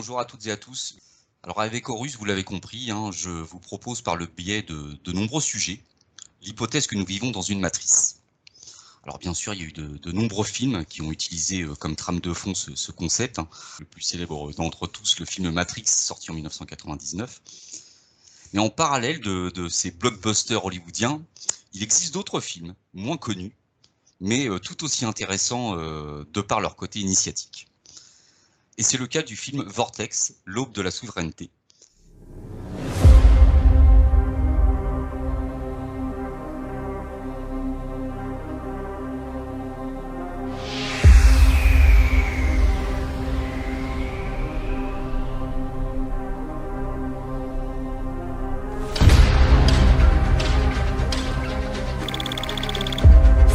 bonjour à toutes et à tous. Alors avec Horus, vous l'avez compris, hein, je vous propose par le biais de nombreux sujets l'hypothèse que nous vivons dans une matrice. Alors bien sûr, il y a eu de nombreux films qui ont utilisé comme trame de fond ce concept, hein. Le plus célèbre d'entre tous, le film Matrix, sorti en 1999. Mais en parallèle de ces blockbusters hollywoodiens, il existe d'autres films, moins connus, mais tout aussi intéressants de par leur côté initiatique. Et c'est le cas du film Vortex, l'aube de la souveraineté.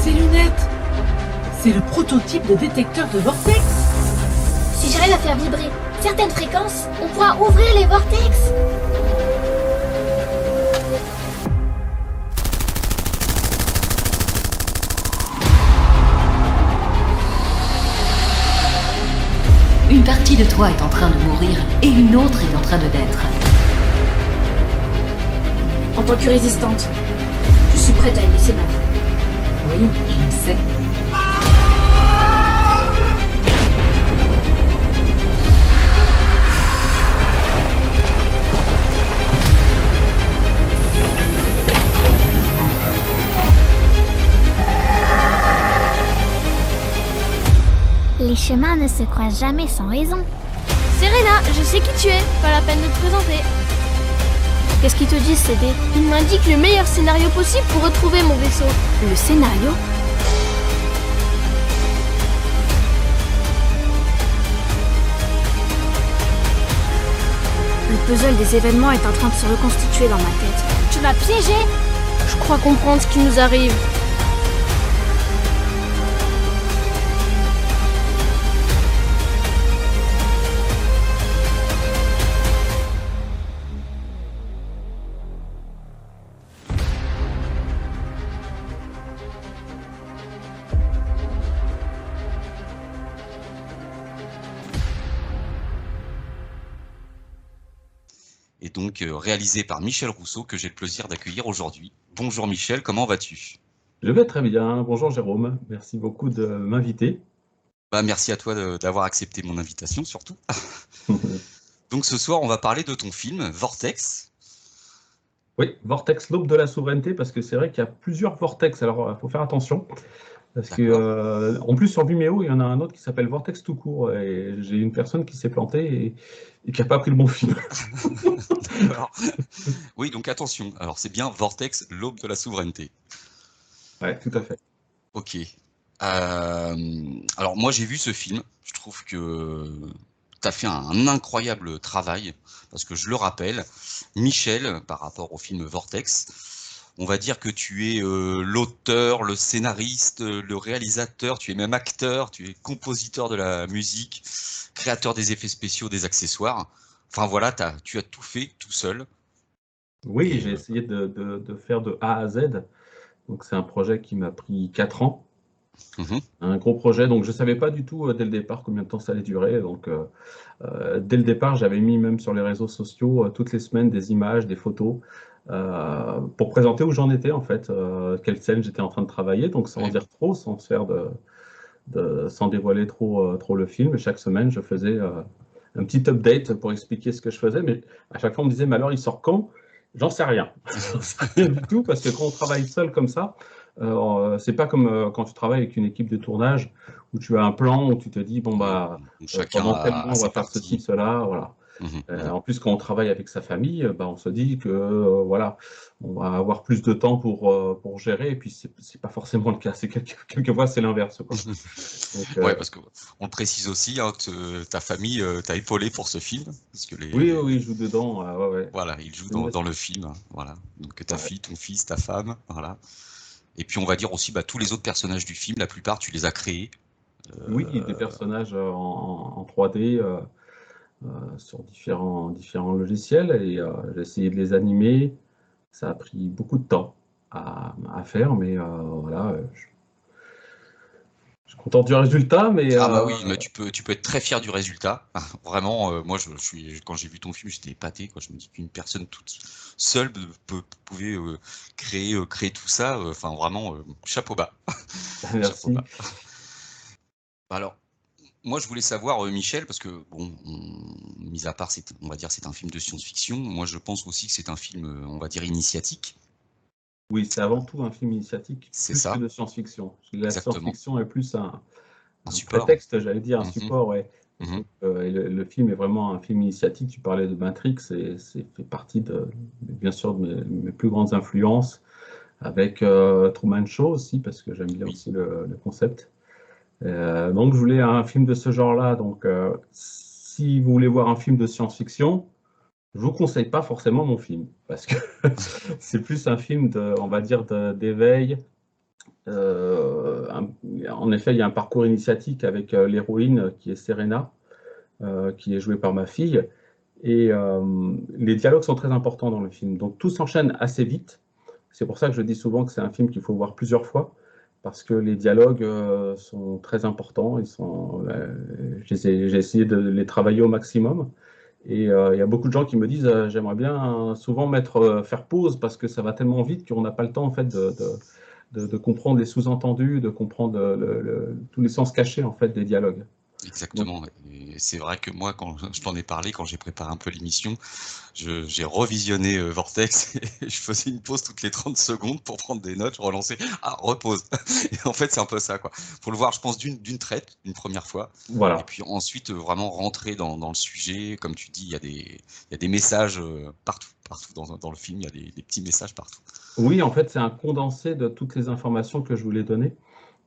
Ces lunettes, c'est le prototype de détecteur de vortex. Si j'arrive à faire vibrer certaines fréquences, on pourra ouvrir les vortex. Une partie de toi est en train de mourir et une autre est en train de naître. En tant que résistante, je suis prête à y laisser ma vie. Oui, je le sais. Les chemins ne se croisent jamais sans raison. Serena, je sais qui tu es, pas la peine de te présenter. Qu'est-ce qu'ils te disent, CD? Ils m'indiquent le meilleur scénario possible pour retrouver mon vaisseau. Le scénario? Le puzzle des événements est en train de se reconstituer dans ma tête. Tu m'as piégé? Je crois comprendre ce qui nous arrive. Et donc réalisé par Michel Rousseau, que j'ai le plaisir d'accueillir aujourd'hui. Bonjour Michel, comment vas-tu? Je vais très bien. Bonjour Jérôme, merci beaucoup de m'inviter. Merci à toi d'avoir accepté mon invitation surtout. Donc ce soir, on va parler de ton film Vortex. Oui, Vortex, l'aube de la souveraineté, parce que c'est vrai qu'il y a plusieurs vortex, alors il faut faire attention. Parce que, en plus, sur Vimeo, il y en a un autre qui s'appelle Vortex tout court, et j'ai une personne qui s'est plantée et qui n'a pas pris le bon film. D'accord. Oui, donc attention, alors c'est bien Vortex, l'aube de la souveraineté. Ouais, tout à fait. Ok. Alors moi j'ai vu ce film, je trouve que tu as fait un incroyable travail, parce que je le rappelle, Michel, par rapport au film Vortex, on va dire que tu es l'auteur, le scénariste, le réalisateur, tu es même acteur, tu es compositeur de la musique, créateur des effets spéciaux, des accessoires. Enfin voilà, tu as tout fait tout seul. Oui, Et, j'ai essayé de faire de A à Z. Donc c'est un projet qui m'a pris 4 ans. Un gros projet, donc je ne savais pas du tout dès le départ combien de temps ça allait durer. Donc dès le départ, j'avais mis même sur les réseaux sociaux toutes les semaines des images, des photos pour présenter où j'en étais en fait, quelle scène j'étais en train de travailler. Donc sans en dire trop, sans faire sans dévoiler trop le film. Et chaque semaine, je faisais un petit update pour expliquer ce que je faisais. Mais à chaque fois, on me disait, mais alors il sort quand? J'en sais rien. J'en sais rien du tout, parce que quand on travaille seul comme ça, c'est pas comme quand tu travailles avec une équipe de tournage où tu as un plan, où tu te dis, bon, chacun pendant tel mois, on ses va faire ceci, cela, voilà. En plus, quand on travaille avec sa famille, on se dit que voilà, on va avoir plus de temps pour gérer, et puis c'est pas forcément le cas. Quelquefois, c'est l'inverse. Ouais, parce qu'on le précise aussi, hein, ta famille t'a épaulé pour ce film, parce que Oui, ils jouent dedans. Ouais. Voilà, ils jouent dans le film, hein, voilà. Donc ta fille, ton fils, ta femme, voilà. Et puis on va dire aussi, tous les autres personnages du film, la plupart, tu les as créés. Oui, des personnages en 3D sur différents logiciels, et j'ai essayé de les animer. Ça a pris beaucoup de temps à faire, mais voilà, suis content du résultat, mais Ah bah oui, mais tu peux être très fier du résultat. Vraiment, moi, quand j'ai vu ton film, j'étais épaté, quoi. Je me dis qu'une personne toute seule pouvait créer tout ça. Enfin, vraiment, chapeau bas. Chapeau merci. bas. Alors, moi, je voulais savoir, Michel, parce que, bon, mis à part, on va dire, c'est un film de science-fiction. Moi, je pense aussi que c'est un film, on va dire, initiatique. Oui, c'est avant tout un film initiatique, C'est plus que ça, de science-fiction. La exactement. science-fiction est plus un Support. prétexte, j'allais dire, un Mhm, support, ouais. mhm. Et le film est vraiment un film initiatique. Tu parlais de Matrix, et c'est fait partie, bien sûr, de mes plus grandes influences, avec Truman Show aussi, parce que j'aime bien Oui. aussi le concept. Donc, je voulais un film de ce genre-là. Donc, si vous voulez voir un film de science-fiction, je vous conseille pas forcément mon film, parce que c'est plus un film on va dire, d'éveil. En effet, il y a un parcours initiatique avec l'héroïne qui est Serena, qui est jouée par ma fille. Et les dialogues sont très importants dans le film. Donc tout s'enchaîne assez vite. C'est pour ça que je dis souvent que c'est un film qu'il faut voir plusieurs fois, parce que les dialogues sont très importants. J'ai essayé de les travailler au maximum. Et il y a beaucoup de gens qui me disent j'aimerais bien souvent faire pause parce que ça va tellement vite qu'on n'a pas le temps en fait de comprendre les sous-entendus, de comprendre tous les sens cachés en fait des dialogues. Donc Exactement. Et c'est vrai que moi, quand je t'en ai parlé, quand j'ai préparé un peu l'émission, j'ai revisionné Vortex et je faisais une pause toutes les 30 secondes pour prendre des notes, je relançais, repose. Et en fait, c'est un peu ça, quoi. Faut le voir, je pense, d'une traite, une première fois. Et voilà. puis ensuite, vraiment rentrer dans le sujet. Comme tu dis, il y a des messages partout dans le film, il y a des petits messages partout. Oui, en fait, c'est un condensé de toutes les informations que je voulais donner.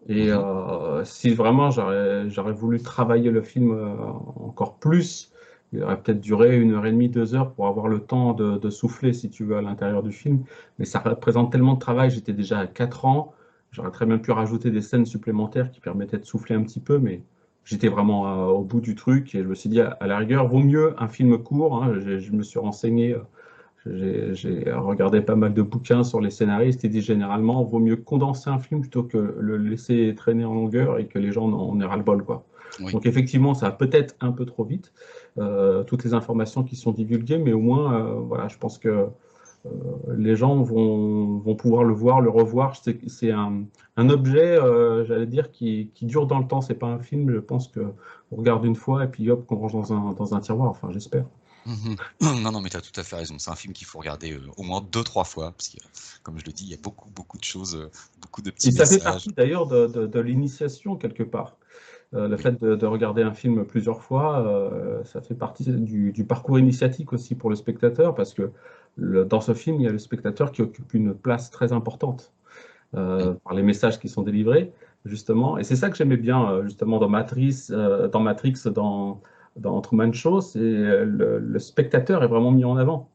Et Mhm. si vraiment j'aurais voulu travailler le film encore plus, il aurait peut-être duré 1 h 30, 2 heures pour avoir le temps de souffler, si tu veux, à l'intérieur du film. Mais ça représente tellement de travail. J'étais déjà à 4 ans. J'aurais très bien pu rajouter des scènes supplémentaires qui permettaient de souffler un petit peu, mais j'étais vraiment au bout du truc et je me suis dit, à la rigueur, vaut mieux un film court, hein. Je me suis renseigné. J'ai regardé pas mal de bouquins sur les scénaristes et dit généralement, il vaut mieux condenser un film plutôt que le laisser traîner en longueur et que les gens en aient ras-le-bol, quoi. Oui. Donc effectivement, ça va peut-être un peu trop vite, toutes les informations qui sont divulguées, mais au moins, voilà, je pense que les gens vont pouvoir le voir, le revoir. C'est un objet, j'allais dire, qui dure dans le temps. C'est pas un film, je pense qu'on regarde une fois et puis hop, qu'on range dans un tiroir, enfin j'espère. Mhm. Non, non, mais tu as tout à fait raison. C'est un film qu'il faut regarder au moins 2-3 fois, parce que, comme je le dis, il y a beaucoup de choses, beaucoup de petits Et ça fait messages. partie d'ailleurs de l'initiation quelque part. Le Oui, fait de regarder un film plusieurs fois, ça fait partie du parcours initiatique aussi pour le spectateur, parce que dans ce film, il y a le spectateur qui occupe une place très importante oui, par les messages qui sont délivrés, justement. Et c'est ça que j'aimais bien, justement, dans Truman Show, c'est le spectateur est vraiment mis en avant.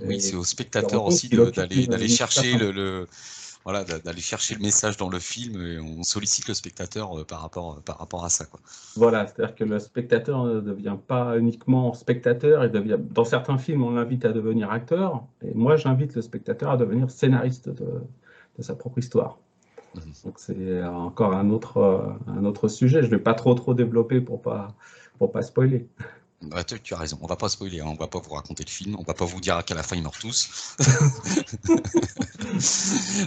oui, Et c'est au tu te rends spectateur compte aussi qu'il occupe d'aller une chercher place importante. voilà, d'aller chercher le message dans le film et on sollicite le spectateur par rapport à ça, quoi. Voilà, c'est-à-dire que le spectateur ne devient pas uniquement spectateur, dans certains films, on l'invite à devenir acteur, et moi, j'invite le spectateur à devenir scénariste de sa propre histoire. Mhm. Donc, c'est encore un autre sujet. Je ne vais pas trop développer pour pas spoiler. Bah, tu as raison, on va pas spoiler, hein, on va pas vous raconter le film, on va pas vous dire qu'à la fin ils meurent tous.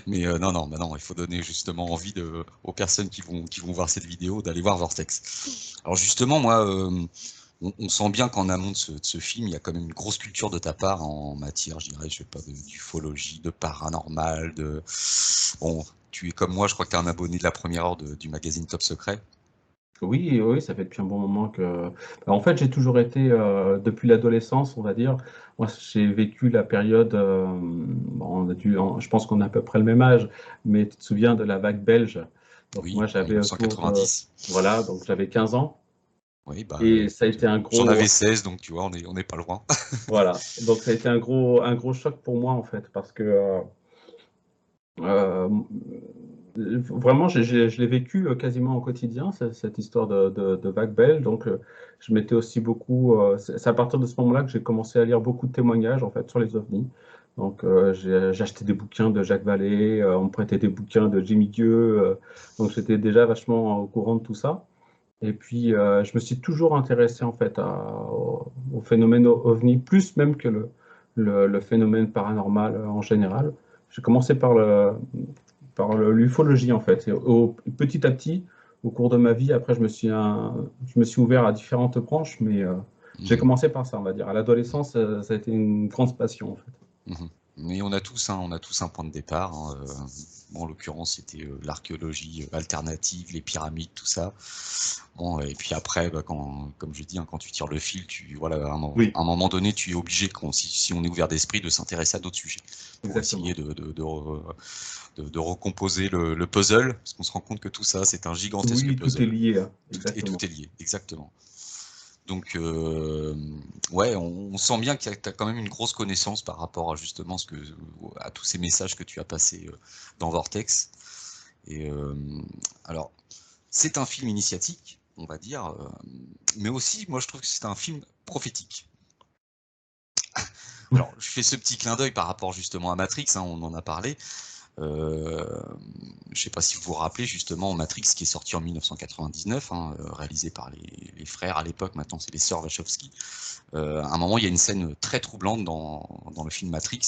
Mais non, non, bah non, il faut donner justement envie aux personnes qui vont voir cette vidéo d'aller voir Vortex. Alors justement, moi, on sent bien qu'en amont de ce film, il y a quand même une grosse culture de ta part en matière, je dirais, je sais pas, d'ufologie, de paranormal, Bon, tu es comme moi, je crois que tu es un abonné de la première heure du magazine Top Secret. Oui, oui, ça fait depuis un bon moment que. En fait, j'ai toujours été, depuis l'adolescence, on va dire. Moi, j'ai vécu la période. Bon, je pense qu'on a à peu près le même âge, mais tu te souviens de la vague belge. Donc, moi, Oui, en j'avais autour de. 1990. Voilà, donc j'avais 15 ans. Oui, bah, Et ça a écoute, été un j'en gros. avais 16, donc tu vois, on n'est pas loin. Voilà. Donc, ça a été un gros choc pour moi, en fait, parce que. Euh, Vraiment, je l'ai vécu quasiment au quotidien, cette histoire de vague belle. Donc, je m'étais aussi beaucoup. C'est à partir de ce moment-là que j'ai commencé à lire beaucoup de témoignages en fait sur les ovnis. Donc, j'achetais des bouquins de Jacques Vallée, on me prêtait des bouquins de Jimmy Dieu, donc j'étais déjà vachement au courant de tout ça. Et puis, je me suis toujours intéressé en fait au phénomène OVNI, plus même que le phénomène paranormal en général. J'ai commencé par l'ufologie en fait. Et petit à petit, au cours de ma vie, après, je me suis ouvert à différentes branches, mais j'ai commencé par ça, on va dire. À l'adolescence, ça a été une grande passion en fait. Mais on a tous un point de départ, hein. Bon, en l'occurrence, c'était l'archéologie alternative, les pyramides, tout ça. Bon, et puis après, bah, comme je dis, hein, quand tu tires le fil, voilà, à un moment donné, tu es obligé, si on est ouvert d'esprit, de s'intéresser à d'autres sujets pour essayer de recomposer le puzzle, parce qu'on se rend compte que tout ça, c'est un gigantesque puzzle. Tout est lié. Hein. Et tout est lié, exactement. Donc, ouais, on sent bien que tu as quand même une grosse connaissance par rapport à justement à tous ces messages que tu as passés dans Vortex. Et alors, c'est un film initiatique, on va dire, mais aussi, moi, je trouve que c'est un film prophétique. Alors, je fais ce petit clin d'œil par rapport justement à Matrix, hein, on en a parlé. Je sais pas si vous vous rappelez justement Matrix qui est sorti en 1999, hein, réalisé par les frères à l'époque, maintenant c'est les sœurs Wachowski. À un moment il y a une scène très troublante dans le film Matrix,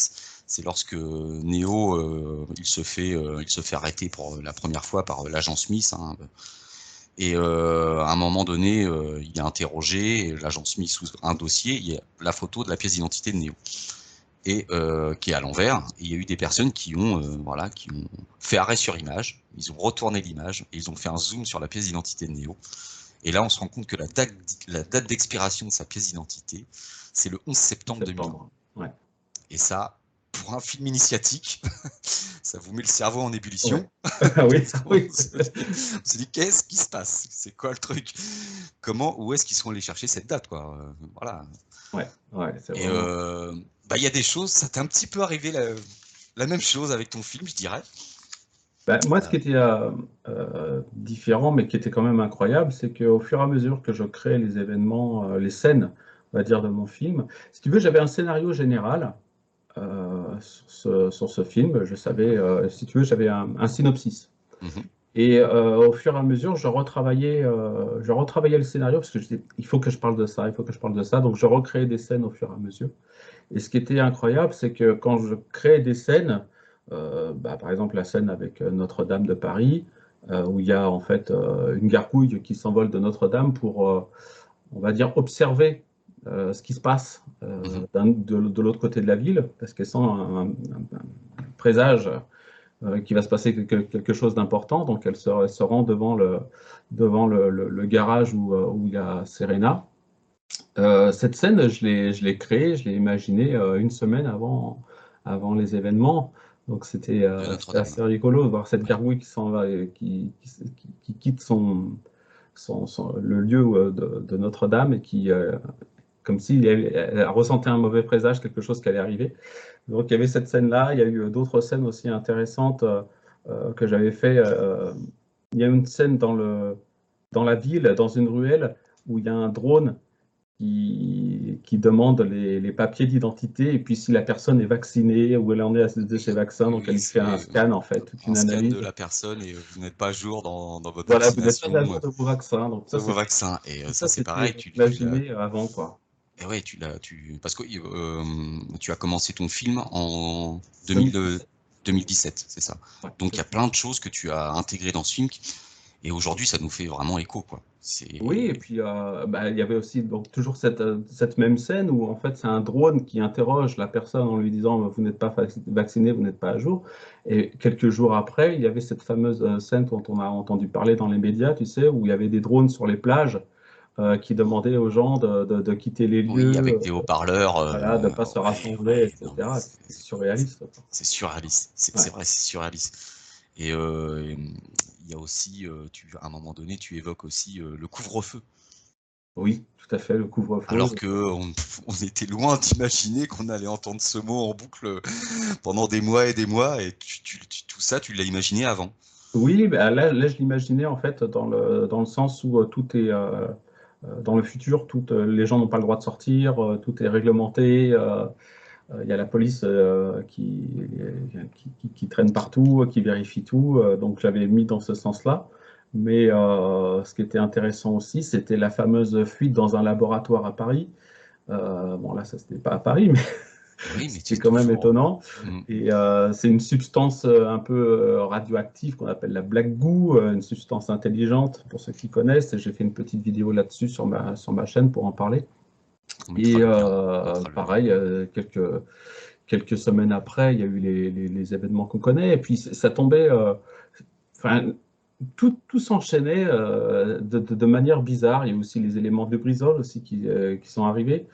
c'est lorsque Neo il se fait arrêter pour la première fois par l'agent Smith, hein, et à un moment donné il est interrogé, l'agent Smith sous un dossier, il y a la photo de la pièce d'identité de Neo. Et qui est à l'envers. Il y a eu des personnes qui ont fait arrêt sur image, ils ont retourné l'image et ils ont fait un zoom sur la pièce d'identité de Neo. Et là, on se rend compte que la date d'expiration de sa pièce d'identité, c'est le 11 septembre 2001. Ouais. Et ça, pour un film initiatique, ça vous met le cerveau en ébullition. Ouais. Oui. On s'est dit, qu'est-ce qui se passe? C'est quoi le truc? Où est-ce qu'ils sont allés chercher cette date, quoi? Voilà. Ouais, c'est et il y a des choses, ça t'est un petit peu arrivé la même chose avec ton film, je dirais. Moi, ce qui était différent, mais qui était quand même incroyable, c'est qu'au fur et à mesure que je créais les événements, les scènes, on va dire, de mon film, si tu veux, j'avais un scénario général sur ce film. Je savais, si tu veux, j'avais un synopsis. Et au fur et à mesure, je retravaillais le scénario parce que je disais, il faut que je parle de ça, il faut que je parle de ça. Donc, je recréais des scènes au fur et à mesure. Et ce qui était incroyable, c'est que quand je créais des scènes, par exemple la scène avec Notre-Dame de Paris, où il y a en fait une gargouille qui s'envole de Notre-Dame pour, on va dire, observer ce qui se passe de l'autre côté de la ville, parce qu'elle sent un présage qu'il va se passer quelque chose d'important, donc elle se rend devant le garage où il y a Serena. Cette scène, je l'ai créée, je l'ai imaginée une semaine avant les événements, donc c'était assez rigolo de voir cette gargouille qui s'en va, qui quitte le lieu de Notre-Dame et qui, comme s'il elle ressentait un mauvais présage, quelque chose qui allait arriver. Donc il y avait cette scène-là, il y a eu d'autres scènes aussi intéressantes que j'avais fait. Il y a une scène dans la ville, dans une ruelle, où il y a un drone qui demande les papiers d'identité et puis si la personne est vaccinée, où elle en est de ses vaccins, donc elle fait un scan en fait, toute une analyse de la personne et vous n'êtes pas à jour dans votre vaccination. Voilà, vous n'êtes pas à jour de vos vaccins. Donc ça, vos vaccins. Et ça c'est pareil. Tu l'imaginais avant quoi. Et ouais, parce que tu as commencé ton film en 2017, c'est ça. Ouais, donc il y a plein de choses que tu as intégrées dans ce film et aujourd'hui ça nous fait vraiment écho quoi. Oui, et puis il y avait aussi donc toujours cette même scène où en fait c'est un drone qui interroge la personne en lui disant vous n'êtes pas vacciné, vous n'êtes pas à jour. Et quelques jours après, il y avait cette fameuse scène dont on a entendu parler dans les médias, tu sais, où il y avait des drones sur les plages qui demandaient aux gens de quitter les lieux. Oui, avec des haut-parleurs. Voilà, de ne pas se rassembler, etc. C'est surréaliste. C'est surréaliste, c'est vrai, c'est surréaliste. Et il y a aussi, à un moment donné, tu évoques aussi le couvre-feu. Oui, tout à fait, le couvre-feu. Alors qu'on était loin d'imaginer qu'on allait entendre ce mot en boucle pendant des mois, et tout ça, tu l'as imaginé avant. Oui, là je l'imaginais en fait dans le sens où tout est... dans le futur, les gens n'ont pas le droit de sortir, tout est réglementé. Il y a la police qui traîne partout, qui vérifie tout. Donc j'avais mis dans ce sens-là. Mais ce qui était intéressant aussi, c'était la fameuse fuite dans un laboratoire à Paris. Bon, là, ça, c'était pas à Paris, mais Oui, mais c'est quand même étonnant. Mm. Et c'est une substance un peu radioactive qu'on appelle la black goo, une substance intelligente, pour ceux qui connaissent. J'ai fait une petite vidéo là-dessus sur ma chaîne pour en parler. On mettra Et le lien, on mettra le lien. pareil, quelques semaines après, il y a eu les événements qu'on connaît. Et puis ça tombait, enfin, tout s'enchaînait de manière bizarre. Il y a aussi les éléments de Grisol aussi qui sont arrivés,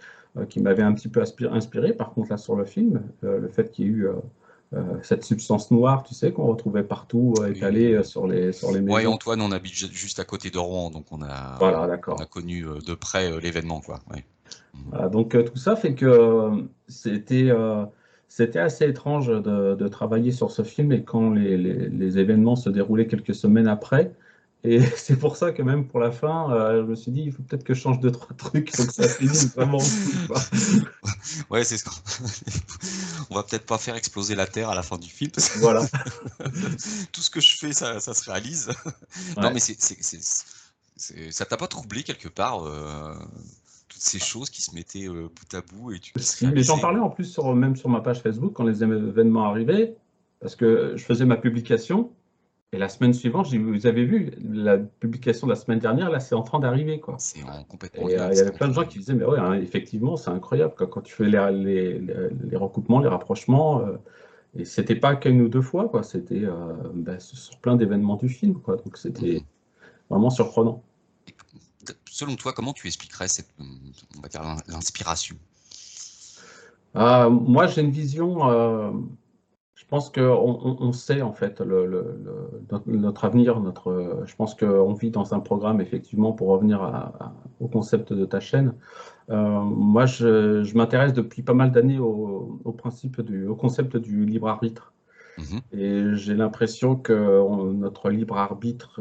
qui m'avaient un petit peu inspiré. Par contre, là, sur le film, le fait qu'il y ait eu cette substance noire, tu sais, qu'on retrouvait partout, étalée sur les maisons. Moi et Antoine, on habite juste à côté de Rouen, donc on a, Voilà, d'accord. on a connu de près l'événement, quoi. Ouais. Voilà, donc tout ça fait que c'était assez étrange de travailler sur ce film et quand les événements se déroulaient quelques semaines après. Et c'est pour ça que même pour la fin, je me suis dit, il faut peut-être que je change 2-3 trucs, donc ça finit vraiment cool, quoi. Ouais, c'est ce qu'on... On va peut-être pas faire exploser la Terre à la fin du film. Parce que Voilà. tout ce que je fais, ça se réalise. Non, Ouais. mais ça t'a pas troublé quelque part toutes ces choses qui se mettaient bout à bout et qui se Si, mais j'en réalisaient. parlais en plus même sur ma page Facebook quand les événements arrivaient, parce que je faisais ma publication, et la semaine suivante, vous avez vu, la publication de la semaine dernière, là, c'est en train d'arriver, quoi. C'est complètement Et lié, il y c'est avait en plein de train gens qui disaient, mais ouais, hein, effectivement, c'est incroyable, quoi, quand tu fais les recoupements, les rapprochements, et c'était pas qu'une ou deux fois, quoi, c'était sur plein d'événements du film, quoi, donc c'était vraiment surprenant. Selon toi, comment tu expliquerais cette, on va dire, l'inspiration? Moi, j'ai une vision. Je pense qu'on sait en fait notre avenir. Je pense qu'on vit dans un programme, effectivement, pour revenir au concept de ta chaîne. Moi, je m'intéresse depuis pas mal d'années au concept du libre arbitre. Et j'ai l'impression que notre libre arbitre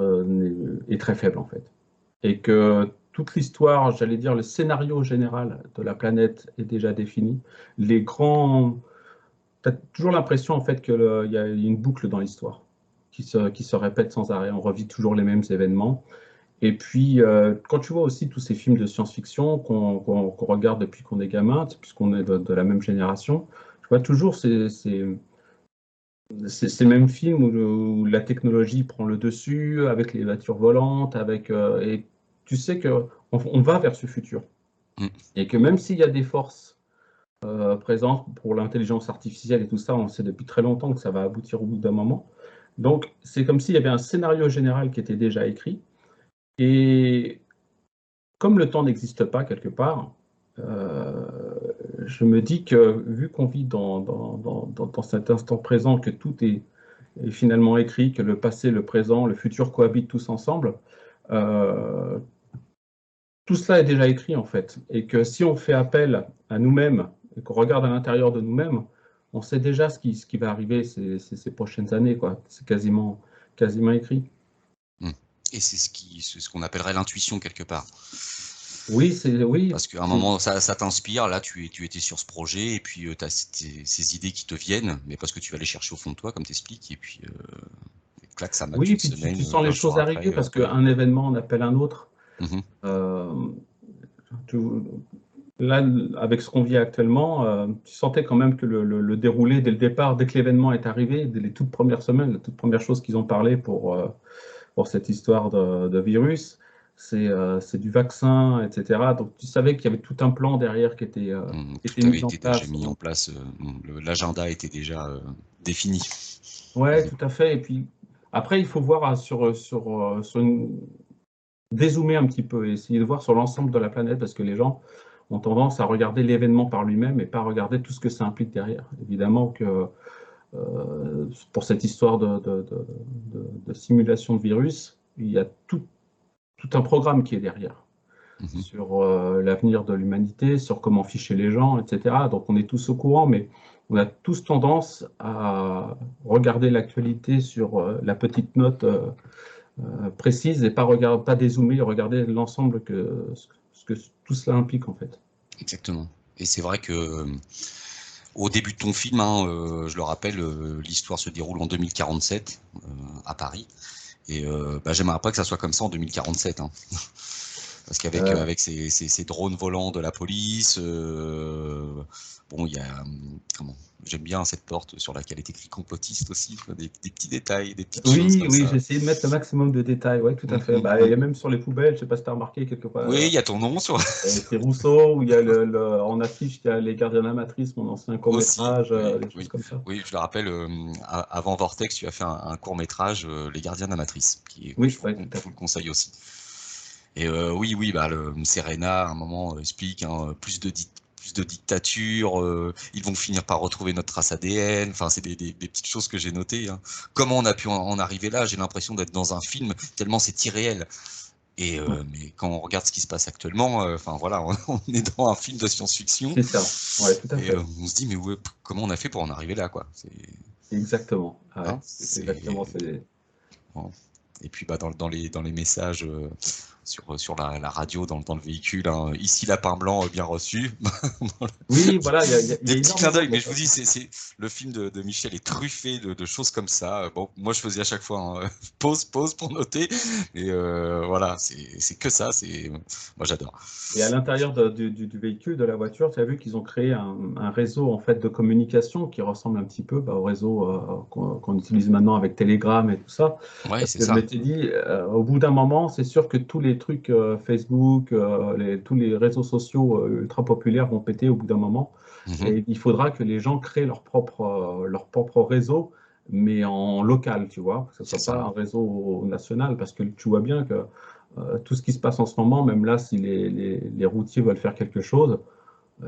est très faible en fait. Et que toute l'histoire, j'allais dire le scénario général de la planète est déjà défini. Tu as toujours l'impression en fait qu'il y a une boucle dans l'histoire qui se répète sans arrêt. On revit toujours les mêmes événements. Et puis, quand tu vois aussi tous ces films de science-fiction qu'on regarde depuis qu'on est gamin, puisqu'on est de la même génération, je vois toujours ces mêmes films où la technologie prend le dessus, avec les voitures volantes, et tu sais qu'on va vers ce futur. Et que même s'il y a des forces présentes pour l'intelligence artificielle et tout ça, on sait depuis très longtemps que ça va aboutir au bout d'un moment. Donc, c'est comme s'il y avait un scénario général qui était déjà écrit. Et comme le temps n'existe pas quelque part, je me dis que vu qu'on vit dans cet instant présent, que tout est finalement écrit, que le passé, le présent, le futur cohabitent tous ensemble, tout cela est déjà écrit en fait. Et que si on fait appel à nous-mêmes et qu'on regarde à l'intérieur de nous-mêmes, on sait déjà ce qui va arriver ces prochaines années, quoi. C'est quasiment écrit. Et c'est ce qu'on appellerait l'intuition quelque part. Oui, oui. Parce qu'à un moment, ça t'inspire, là, tu étais sur ce projet, et puis tu as ces idées qui te viennent, mais parce que tu vas les chercher au fond de toi, comme tu expliques, et puis clac, ça match oui, une puis semaine. tu sens les choses arriver, parce qu'un événement en appelle un autre. Là, avec ce qu'on vit actuellement, tu sentais quand même que le déroulé dès le départ, dès que l'événement est arrivé, dès les toutes premières semaines, les toutes premières choses qu'ils ont parlé pour cette histoire de virus, c'est du vaccin, etc. Donc tu savais qu'il y avait tout un plan derrière qui était mis en place. Déjà mis en place, l'agenda était déjà défini. Ouais, tout à fait. Et puis après, il faut voir dézoomer un petit peu et essayer de voir sur l'ensemble de la planète, parce que les gens ont tendance à regarder l'événement par lui-même et pas regarder tout ce que ça implique derrière. Évidemment que pour cette histoire de simulation de virus, il y a tout un programme qui est derrière, sur l'avenir de l'humanité, sur comment ficher les gens, etc. Donc on est tous au courant, mais on a tous tendance à regarder l'actualité sur la petite note précise et pas dézoomer et regarder l'ensemble ce que tout cela implique en fait. Exactement. Et c'est vrai que Au début de ton film, hein, je le rappelle, l'histoire se déroule en 2047 à Paris. Et j'aimerais pas que ça soit comme ça en 2047. Hein. Parce qu'avec avec ces drones volants de la police, bon, il y a j'aime bien cette porte sur laquelle est écrit complotiste aussi, des petits détails, des petites choses comme Oui, ça. j'ai essayé de mettre le maximum de détails, ouais, tout à fait. Il y a même sur les poubelles, je sais pas si tu as remarqué quelque part. Oui, il y a ton nom sur. C'est Rousseau, où il y a en affiche, il y a Les Gardiens de la Matrice, mon ancien court-métrage, des choses comme ça. Oui, je le rappelle, avant Vortex, tu as fait un court-métrage, Les Gardiens de la Matrice, qui Oui, je vous le conseille aussi. Et oui, Serena, à un moment, explique plus de dictature, ils vont finir par retrouver notre trace ADN, enfin, c'est des petites choses que j'ai notées. Hein. Comment on a pu en arriver là? J'ai l'impression d'être dans un film, tellement c'est irréel. Et mais quand on regarde ce qui se passe actuellement, enfin voilà, on est dans un film de science-fiction. C'est ça, ouais, tout à fait. Et on se dit, mais comment on a fait pour en arriver là, quoi? Exactement. Ouais, hein, exactement. Bon. Et puis dans les messages sur la radio, dans le véhicule, hein, ici lapin blanc bien reçu. Oui, voilà, il y a des petits clins d'œil, mais je vous dis, c'est le film de Michel est truffé de choses comme ça. Bon, moi je faisais à chaque fois pause pour noter, et voilà, c'est que ça, moi j'adore. Et à l'intérieur du véhicule, de la voiture, tu as vu qu'ils ont créé un réseau en fait de communication qui ressemble un petit peu au réseau qu'on utilise maintenant avec Telegram et tout ça. Ouais, c'est ça. Je m'étais dit, au bout d'un moment, c'est sûr que tous les trucs Facebook, tous les réseaux sociaux ultra populaires vont péter au bout d'un moment. Et il faudra que les gens créent leur propre réseau, mais en local, tu vois, que ce soit pas un réseau national, parce que tu vois bien que tout ce qui se passe en ce moment, même là, si les routiers veulent faire quelque chose,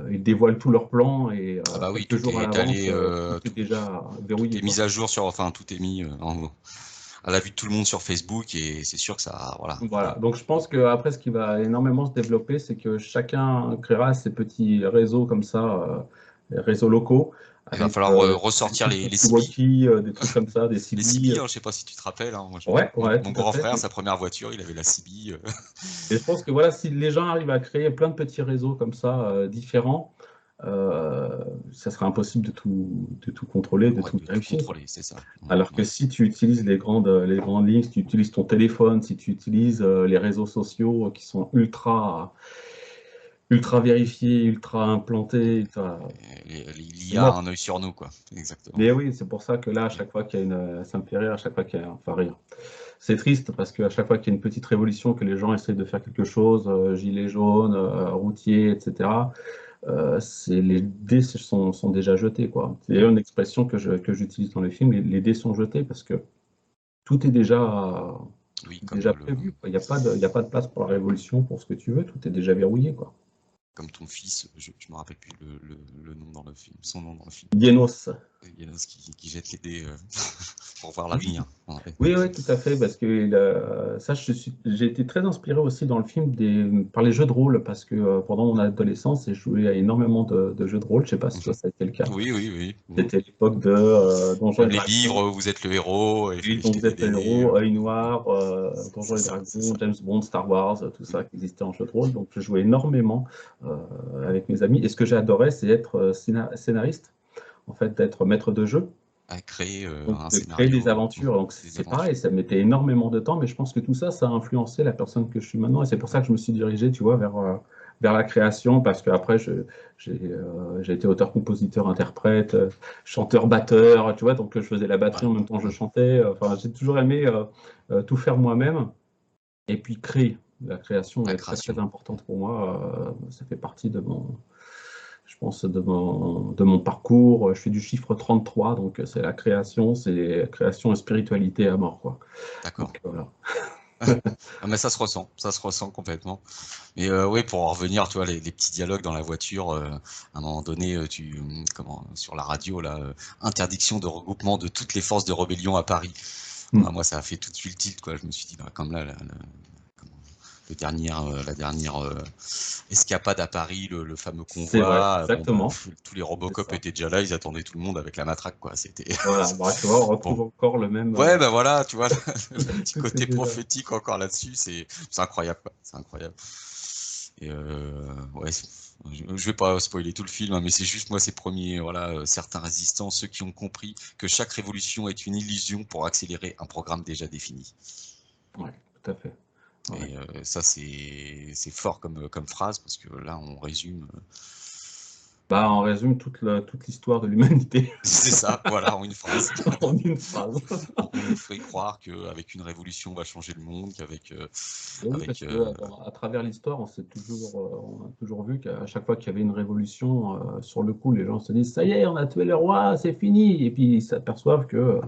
ils dévoilent tous leurs plans et quelques jours à l'avance, tout est déjà verrouillé. Tout est mis à jour tout est mis à la vue de tout le monde sur Facebook, et c'est sûr que ça, Voilà. Donc je pense qu'après, ce qui va énormément se développer, c'est que chacun créera ses petits réseaux comme ça, réseaux locaux. Il va falloir ressortir les CB. Des trucs comme ça, des CB. Les CB, je ne sais pas si tu te rappelles. Hein, mon grand frère, sa première voiture, il avait la CB. Et je pense que voilà, si les gens arrivent à créer plein de petits réseaux comme ça, différents, ça sera impossible de tout contrôler, de tout vérifier. C'est ça. Alors que si tu utilises les grandes lignes, si tu utilises ton téléphone, si tu utilises les réseaux sociaux qui sont ultra vérifiés, ultra implantés. L'IA a un œil sur nous, quoi. Exactement. Mais oui, c'est pour ça que là, à chaque fois qu'il y a ça me fait rire, à chaque fois qu'il y a rire. C'est triste parce qu'à chaque fois qu'il y a une petite révolution, que les gens essayent de faire quelque chose, gilets jaunes, routiers, etc., les dés sont déjà jetés, quoi. C'est d'ailleurs une expression que j'utilise dans les films, les dés sont jetés, parce que tout est déjà prévu. Il n'y a pas de place pour la révolution, pour ce que tu veux, tout est déjà verrouillé, quoi. Comme ton fils, je ne me rappelle plus le nom dans le film, son nom dans le film. Yenos. Yenos qui jette les dés pour voir l'avenir. Oui, tout à fait, parce que ça, j'ai été très inspiré aussi dans le film par les jeux de rôle, parce que pendant mon adolescence, j'ai joué à énormément de jeux de rôle. Je ne sais pas si ça a été le cas. Oui. C'était l'époque de Donjons et Dragons. Les livres, vous êtes le héros. Oui, donc vous êtes le héros, Œil Noir, Donjons et Dragons, James Bond, Star Wars, tout ça qui existait en jeu de rôle. Donc je jouais énormément avec mes amis. Et ce que j'adorais, c'est être scénariste, en fait, d'être maître de jeu. À créer un scénario. Créer des aventures. Donc c'est pareil, ça mettait énormément de temps, mais je pense que tout ça, ça a influencé la personne que je suis maintenant. Et c'est pour ça que je me suis dirigé, tu vois, vers la création, parce qu'après, j'ai été auteur, compositeur, interprète, chanteur, batteur, tu vois, donc je faisais la batterie en même temps que je chantais. Enfin, j'ai toujours aimé tout faire moi-même, et puis créer. La création est très, très importante pour moi. Ça fait partie de mon parcours. Je fais du chiffre 33, donc c'est la création, c'est création et spiritualité à mort, quoi. D'accord. Donc, voilà. Mais ça se ressent complètement. Mais oui, pour en revenir, tu vois, les petits dialogues dans la voiture, à un moment donné, sur la radio, là, interdiction de regroupement de toutes les forces de rébellion à Paris. Moi, ça a fait tout de suite le tilt, quoi. Je me suis dit, comme là, la dernière escapade à Paris, le fameux convoi. Vrai, exactement. Tous les Robocop étaient déjà là, ils attendaient tout le monde avec la matraque, quoi. C'était. Voilà, tu vois, on retrouve encore le même. Ouais, voilà, tu vois, le petit côté prophétique encore là-dessus, c'est incroyable, quoi. C'est incroyable. Et ouais, Je vais pas spoiler tout le film, hein, mais c'est juste moi ces premiers, voilà, certains résistants, ceux qui ont compris que chaque révolution est une illusion pour accélérer un programme déjà défini. Ouais, tout à fait. Ouais. Et ça c'est fort comme phrase parce que là on résume. Bah, on résume toute l'histoire de l'humanité C'est ça, voilà, en une phrase. en une phrase. On nous fait croire qu'avec une révolution, on va changer le monde, qu'avec Oui, parce qu'à travers l'histoire, on a toujours vu qu'à chaque fois qu'il y avait une révolution, sur le coup, les gens se disent « ça y est, on a tué le roi, c'est fini !» Et puis ils s'aperçoivent que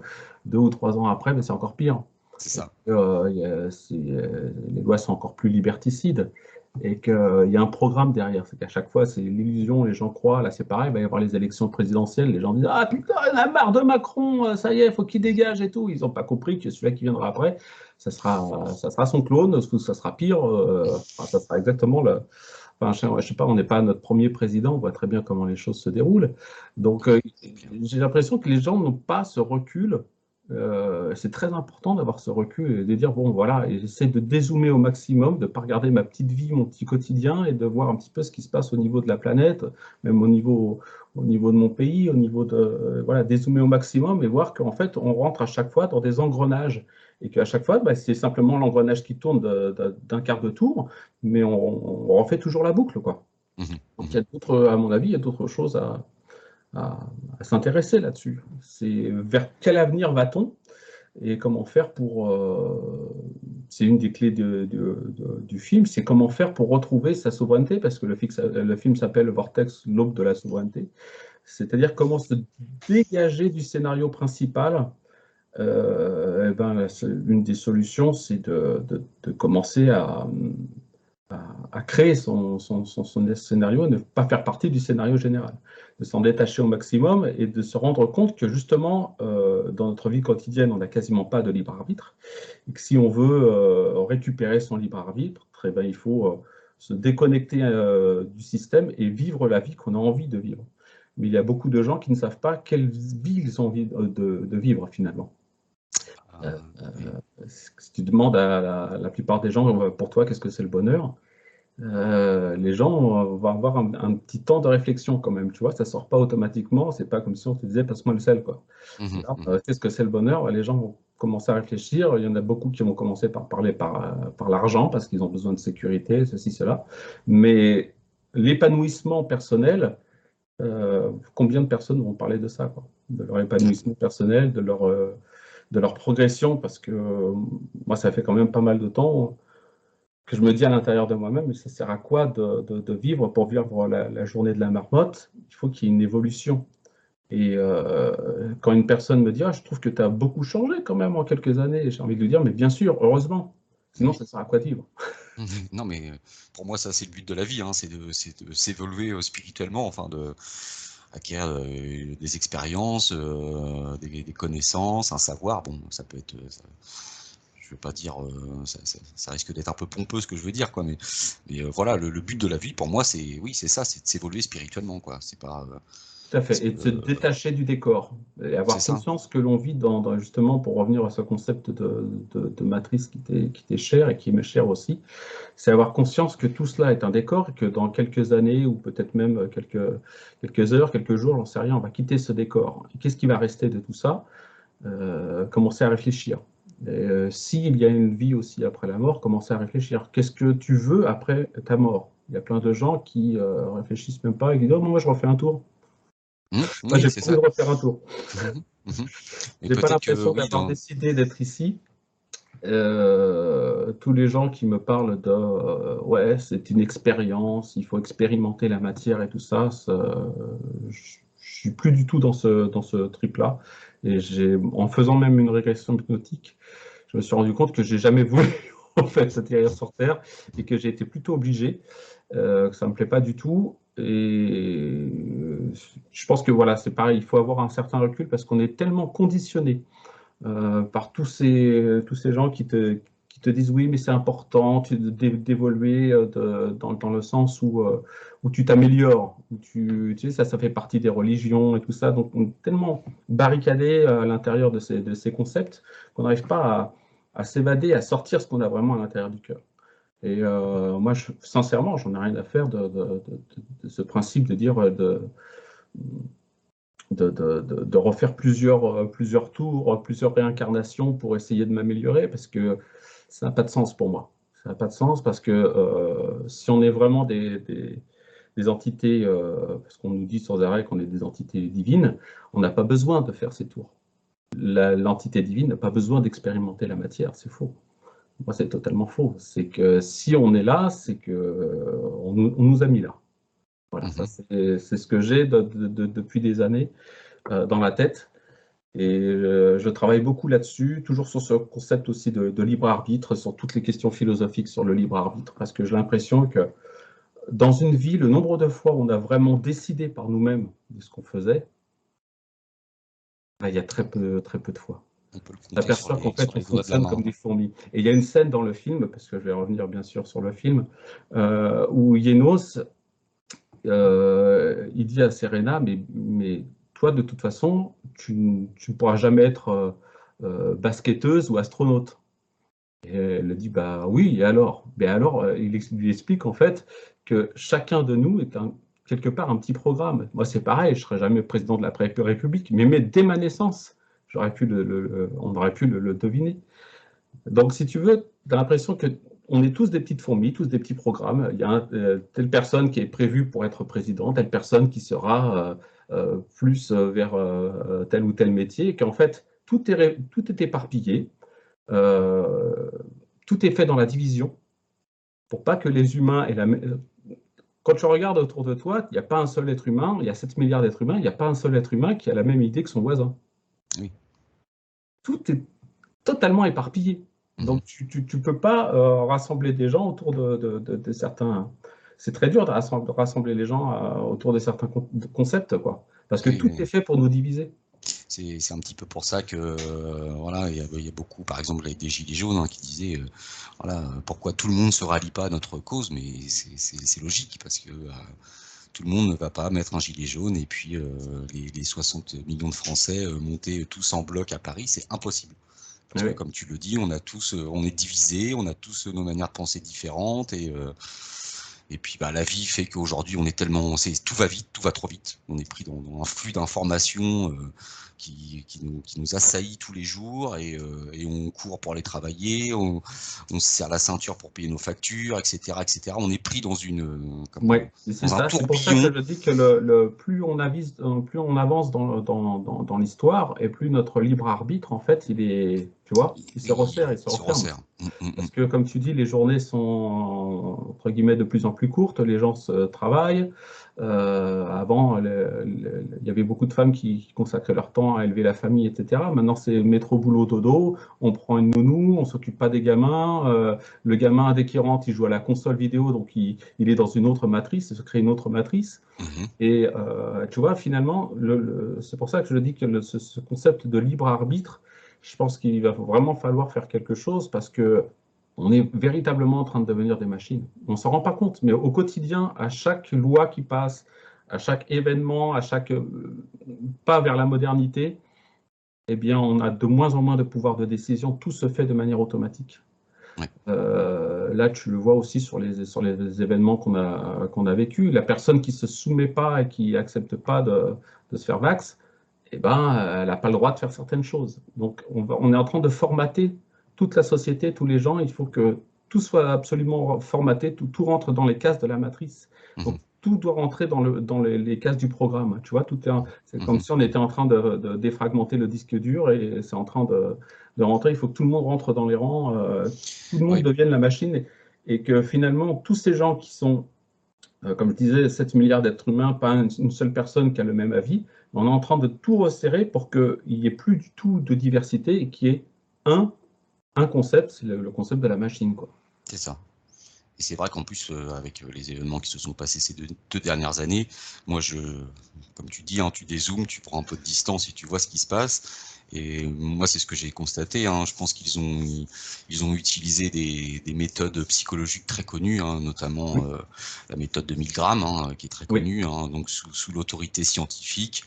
2 ou 3 ans après, c'est encore pire. c'est ça. Les lois sont encore plus liberticides et qu'il y a un programme derrière. C'est qu'à chaque fois, c'est l'illusion, les gens croient. Là, c'est pareil, il va y avoir les élections présidentielles. Les gens disent « ah putain, on a marre de Macron, ça y est, il faut qu'il dégage et tout ». Ils n'ont pas compris que celui-là qui viendra après, ça sera son clone, ça sera pire, ça sera exactement le... Enfin, je sais pas, on n'est pas notre premier président, on voit très bien comment les choses se déroulent. Donc, j'ai l'impression que les gens n'ont pas ce recul. C'est très important d'avoir ce recul et de dire, bon, voilà, j'essaie de dézoomer au maximum, de ne pas regarder ma petite vie, mon petit quotidien et de voir un petit peu ce qui se passe au niveau de la planète, même au niveau de mon pays, au niveau de, voilà, dézoomer au maximum et voir qu'en fait, on rentre à chaque fois dans des engrenages et qu'à chaque fois, bah, c'est simplement l'engrenage qui tourne d'un quart de tour, mais on refait toujours la boucle, quoi. Donc, il y a d'autres, à mon avis, il y a d'autres choses à s'intéresser là-dessus. C'est vers quel avenir va-t-on et comment faire pour... c'est une des clés du film, c'est comment faire pour retrouver sa souveraineté, parce que le film s'appelle Vortex, l'aube de la souveraineté. C'est-à-dire comment se dégager du scénario principal. Une des solutions, c'est de commencer à créer son scénario et ne pas faire partie du scénario général, de s'en détacher au maximum et de se rendre compte que justement, dans notre vie quotidienne, on n'a quasiment pas de libre arbitre, et que si on veut récupérer son libre arbitre, eh ben, il faut se déconnecter du système et vivre la vie qu'on a envie de vivre. Mais il y a beaucoup de gens qui ne savent pas quelle vie ils ont envie de vivre finalement. Si tu demandes à la plupart des gens, pour toi, qu'est-ce que c'est le bonheur? Les gens vont avoir un petit temps de réflexion quand même, tu vois, ça ne sort pas automatiquement, c'est pas comme si on te disait passe-moi le sel, quoi. Qu'est-ce que c'est le bonheur? Les gens vont commencer à réfléchir, il y en a beaucoup qui vont commencer par parler par l'argent, parce qu'ils ont besoin de sécurité, ceci, cela, mais l'épanouissement personnel, combien de personnes vont parler de ça, quoi, de leur épanouissement personnel, de leur progression, parce que moi, ça fait quand même pas mal de temps que je me dis à l'intérieur de moi-même, mais ça sert à quoi de vivre pour vivre la journée de la marmotte? Il faut qu'il y ait une évolution. Et quand une personne me dit « ah, je trouve que tu as beaucoup changé quand même en quelques années », j'ai envie de lui dire « mais bien sûr, heureusement, sinon ça sert à quoi de vivre ?» Non, mais pour moi, ça, c'est le but de la vie, hein, c'est de s'évoluer spirituellement, enfin, acquérir des expériences, des connaissances, un savoir. Bon, ça peut être... je vais pas dire, ça risque d'être un peu pompeux ce que je veux dire, quoi, mais voilà, le but de la vie, pour moi, c'est ça, c'est de s'évoluer spirituellement, quoi. C'est pas... Tout à fait, et de se détacher du décor, et avoir conscience que l'on vit justement, pour revenir à ce concept de matrice qui t'est cher et qui m'est cher aussi, c'est avoir conscience que tout cela est un décor, et que dans quelques années, ou peut-être même quelques heures, quelques jours, j'en sais rien, on va quitter ce décor. Qu'est-ce qui va rester de tout ça? Commencer à réfléchir. S'il y a une vie aussi après la mort, commencer à réfléchir. Qu'est-ce que tu veux après ta mort? Il y a plein de gens qui réfléchissent même pas et qui disent « oh, moi je refais un tour ». Moi, j'ai pas envie de refaire un tour. J'ai pas l'impression d'avoir décidé d'être ici. Tous les gens qui me parlent de ouais, c'est une expérience, il faut expérimenter la matière et tout ça, je suis plus du tout dans ce trip-là. Et en faisant même une régression hypnotique, je me suis rendu compte que j'ai jamais voulu en fait atterrir sur Terre et que j'ai été plutôt obligé, que ça me plaît pas du tout. Et je pense que voilà, c'est pareil, il faut avoir un certain recul parce qu'on est tellement conditionné par tous ces gens qui te disent oui, mais c'est important d'évoluer dans le sens où tu t'améliores, où tu sais, ça fait partie des religions et tout ça. Donc on est tellement barricadé à l'intérieur de ces concepts qu'on n'arrive pas à s'évader, à sortir ce qu'on a vraiment à l'intérieur du cœur. Et moi, sincèrement, j'en ai rien à faire de ce principe de dire de refaire plusieurs tours, plusieurs réincarnations pour essayer de m'améliorer, parce que ça n'a pas de sens pour moi. Ça n'a pas de sens parce que si on est vraiment des entités, parce qu'on nous dit sans arrêt qu'on est des entités divines, on n'a pas besoin de faire ces tours. L'entité divine n'a pas besoin d'expérimenter la matière, c'est faux. Moi, c'est totalement faux. C'est que si on est là, c'est qu'on nous a mis là. Voilà, ça c'est ce que j'ai depuis des années dans la tête. Et je travaille beaucoup là-dessus, toujours sur ce concept aussi de libre arbitre, sur toutes les questions philosophiques sur le libre arbitre, parce que j'ai l'impression que dans une vie, le nombre de fois où on a vraiment décidé par nous-mêmes de ce qu'on faisait, il y a très peu de fois. On s'aperçoit qu'en fait, on fonctionne comme des fourmis. Et il y a une scène dans le film, parce que je vais revenir bien sûr sur le film, où Yenos, il dit à Serena, mais toi, de toute façon, tu ne pourras jamais être basketteuse ou astronaute. Et elle dit, bah oui, et alors? Mais alors, il lui explique en fait que chacun de nous est quelque part un petit programme. Moi, c'est pareil, je ne serai jamais président de la République, mais dès ma naissance, on aurait pu le deviner. Donc, si tu veux, tu as l'impression qu'on est tous des petites fourmis, tous des petits programmes. Il y a telle personne qui est prévue pour être président, telle personne qui sera plus vers tel ou tel métier, et qu'en fait, tout est éparpillé, tout est fait dans la division, pour pas que les humains aient la même... Quand tu regardes autour de toi, il n'y a pas un seul être humain, il y a 7 milliards d'êtres humains, il n'y a pas un seul être humain qui a la même idée que son voisin. Oui. Tout est totalement éparpillé. Donc, tu ne peux pas rassembler des gens autour de certains... C'est très dur de rassembler les gens autour de certains concepts, quoi. Parce que tout est fait pour nous diviser. C'est un petit peu pour ça que voilà, il y a beaucoup, par exemple, des gilets jaunes qui disaient voilà, pourquoi tout le monde se rallie pas à notre cause, mais c'est logique parce que tout le monde ne va pas mettre un gilet jaune et puis les 60 millions de Français monter tous en bloc à Paris, c'est impossible. Parce que comme tu le dis, on est divisés, on a tous nos manières de penser différentes et puis la vie fait qu'aujourd'hui on est tellement, tout va vite, tout va trop vite. On est pris dans un flux d'informations qui nous assaillit tous les jours et on court pour aller travailler, on se serre la ceinture pour payer nos factures, etc., etc. On est pris dans c'est ça. C'est pour ça que je dis que plus on avance dans l'histoire et plus notre libre arbitre, en fait, il se resserre, il se referme. Parce que, comme tu dis, les journées sont, entre guillemets, de plus en plus courtes, les gens se travaillent. Avant, il y avait beaucoup de femmes qui consacraient leur temps à élever la famille, etc. Maintenant, c'est métro, boulot, dodo. On prend une nounou, on ne s'occupe pas des gamins. Le gamin, dès qu'il rentre, il joue à la console vidéo, donc il est dans une autre matrice, il se crée une autre matrice. Et tu vois, finalement, c'est pour ça que je dis que ce concept de libre arbitre, je pense qu'il va vraiment falloir faire quelque chose parce que on est véritablement en train de devenir des machines. On ne s'en rend pas compte, mais au quotidien, à chaque loi qui passe, à chaque événement, à chaque pas vers la modernité, eh bien, on a de moins en moins de pouvoir de décision. Tout se fait de manière automatique. Là, tu le vois aussi sur les événements qu'on a vécus. La personne qui ne se soumet pas et qui n'accepte pas de se faire vax, eh ben, elle n'a pas le droit de faire certaines choses. Donc, on est en train de formater toute la société, tous les gens. Il faut que tout soit absolument formaté, tout rentre dans les cases de la matrice. Donc, tout doit rentrer dans les cases du programme. Tu vois, c'est comme si on était en train de défragmenter le disque dur et c'est en train de rentrer. Il faut que tout le monde rentre dans les rangs, tout le monde devienne la machine et que finalement, tous ces gens qui sont, comme je disais, 7 milliards d'êtres humains, pas une seule personne qui a le même avis, on est en train de tout resserrer pour qu'il n'y ait plus du tout de diversité et qu'il y ait un concept, c'est le concept de la machine, quoi. C'est ça. Et c'est vrai qu'en plus, avec les événements qui se sont passés ces deux dernières années, moi, comme tu dis, tu dézoomes, tu prends un peu de distance et tu vois ce qui se passe. Et moi, c'est ce que j'ai constaté, hein. Je pense ils ont utilisé des méthodes psychologiques très connues, hein, notamment Oui, la méthode de Milgram, hein, qui est très oui, connue, hein. Donc sous l'autorité scientifique,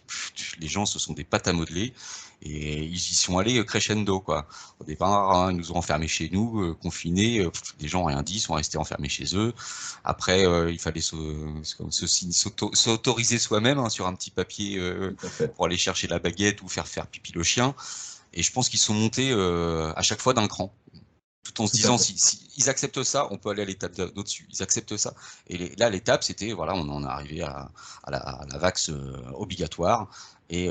les gens, ce sont des pâtes à modeler et ils y sont allés crescendo, quoi. Au départ, hein, ils nous ont enfermés chez nous, confinés. Les gens n'ont rien dit, sont restés enfermés chez eux. Après, il fallait s'autoriser soi-même, hein, sur un petit papier, tout à fait. pour aller chercher la baguette ou faire pipi le chien. Et je pense qu'ils sont montés à chaque fois d'un cran, tout en se Tout à disant, fait. si ils acceptent ça, on peut aller à l'étape d'au-dessus. Ils acceptent ça. Et là, l'étape, c'était, voilà, on en est arrivé à la vax obligatoire. Et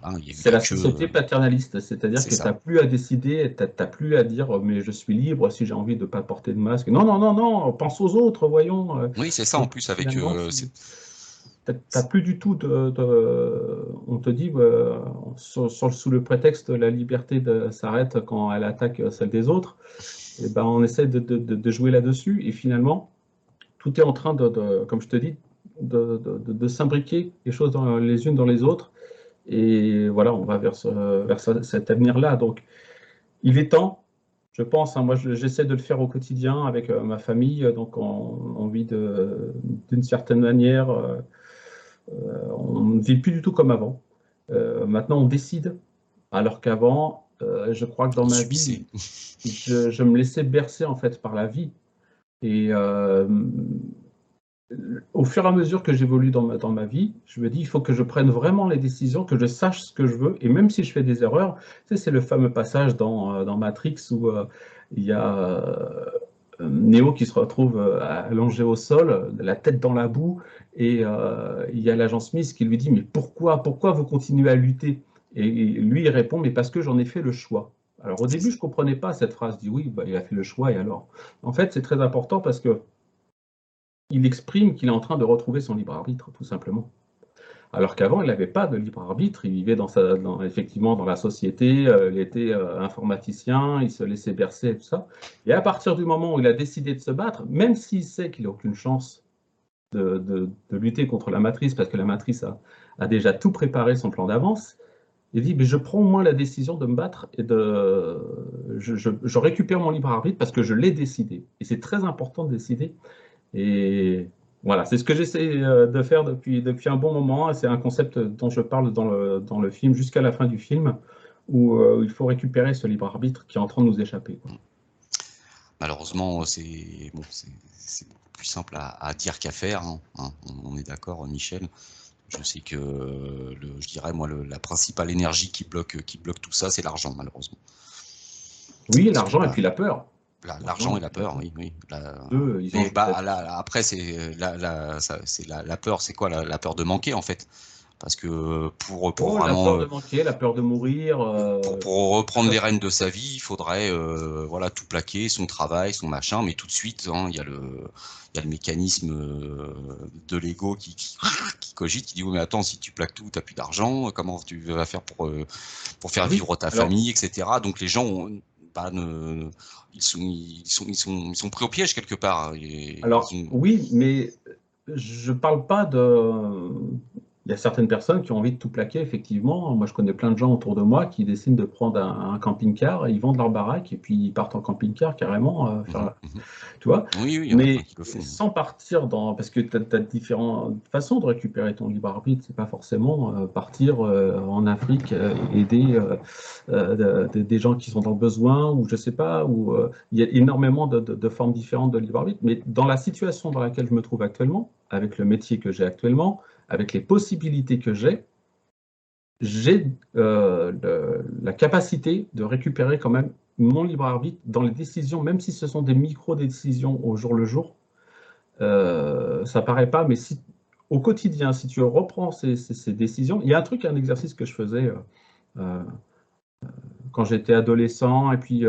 voilà, il y a eu C'est la quelques... société paternaliste, c'est-à-dire c'est que tu ça. n'as plus à décider, tu n'as plus à dire mais je suis libre si j'ai envie de ne pas porter de masque. Non, non, non, non, pense aux autres, voyons. Oui, c'est ça, en Donc plus, avec... finalement, tu n'as plus du tout on te dit, sous le prétexte la liberté s'arrête quand elle attaque celle des autres, et ben, on essaie de jouer là-dessus, et finalement, tout est en train comme je te dis, de s'imbriquer les choses les unes dans les autres. Et voilà, on va vers cet avenir-là. Donc, il est temps, je pense, hein, moi j'essaie de le faire au quotidien avec ma famille, donc on vit d'une certaine manière, on ne vit plus du tout comme avant. Maintenant, on décide, alors qu'avant, je crois que dans On ma vie, subissait. je me laissais bercer en fait par la vie. Et au fur et à mesure que j'évolue dans ma vie, je me dis, il faut que je prenne vraiment les décisions, que je sache ce que je veux. Et même si je fais des erreurs, tu sais, c'est le fameux passage dans Matrix où il y a Neo qui se retrouve allongé au sol, la tête dans la boue, et il y a l'agent Smith qui lui dit, mais pourquoi vous continuez à lutter? Et lui, il répond, mais parce que j'en ai fait le choix. Alors au début, je ne comprenais pas cette phrase, je dis oui, bah, il a fait le choix, et alors? En fait, c'est très important parce que il exprime qu'il est en train de retrouver son libre arbitre, tout simplement. Alors qu'avant, il n'avait pas de libre arbitre, il vivait effectivement dans la société, il était informaticien, il se laissait bercer et tout ça. Et à partir du moment où il a décidé de se battre, même s'il sait qu'il n'a aucune chance de lutter contre la matrice, parce que la matrice a déjà tout préparé son plan d'avance, il dit, mais je prends au moins la décision de me battre et je récupère mon libre arbitre parce que je l'ai décidé. Et c'est très important de décider. Et voilà, c'est ce que j'essaie de faire depuis un bon moment. C'est un concept dont je parle dans le film jusqu'à la fin du film, où il faut récupérer ce libre arbitre qui est en train de nous échapper, quoi. Malheureusement, c'est bon, c'est beaucoup plus simple à dire qu'à faire, hein, on est d'accord, Michel. Je sais que je dirais moi la principale énergie qui bloque tout ça, c'est l'argent, malheureusement. Oui, Parce que l'argent et puis la peur. l'argent et la peur, oui, oui. Eux, ils ont Mais après, c'est la peur, c'est quoi la peur de manquer, en fait. Parce que pour la peur vraiment de manquer, la peur de mourir. pour reprendre les rênes de sa vie, il faudrait voilà, tout plaquer, son travail, son machin, mais tout de suite, hein, il y a le mécanisme de l'ego qui cogite, qui dit oui, mais attends, si tu plaques tout, t'as plus d'argent, comment tu vas faire pour faire Oui, vivre ta alors, famille, etc. Donc les gens ils sont pris au piège quelque part. alors oui, mais je parle pas de. Il y a certaines personnes qui ont envie de tout plaquer, effectivement. Moi, je connais plein de gens autour de moi qui décident de prendre un camping-car, ils vendent leur baraque et puis ils partent en camping-car carrément. Tu vois? Oui, oui, il y en a plein Mais qui le font. sans partir parce que tu as différentes façons de récupérer ton libre arbitre. C'est pas forcément partir en Afrique, aider des gens qui sont dans le besoin, ou je sais pas, ou il y a énormément de formes différentes de libre arbitre. Mais dans la situation dans laquelle je me trouve actuellement, avec le métier que j'ai actuellement, avec les possibilités que j'ai la capacité de récupérer quand même mon libre arbitre dans les décisions, même si ce sont des micro-décisions au jour le jour. Ça paraît pas, mais au quotidien, si tu reprends ces décisions, il y a un exercice que je faisais quand j'étais adolescent et puis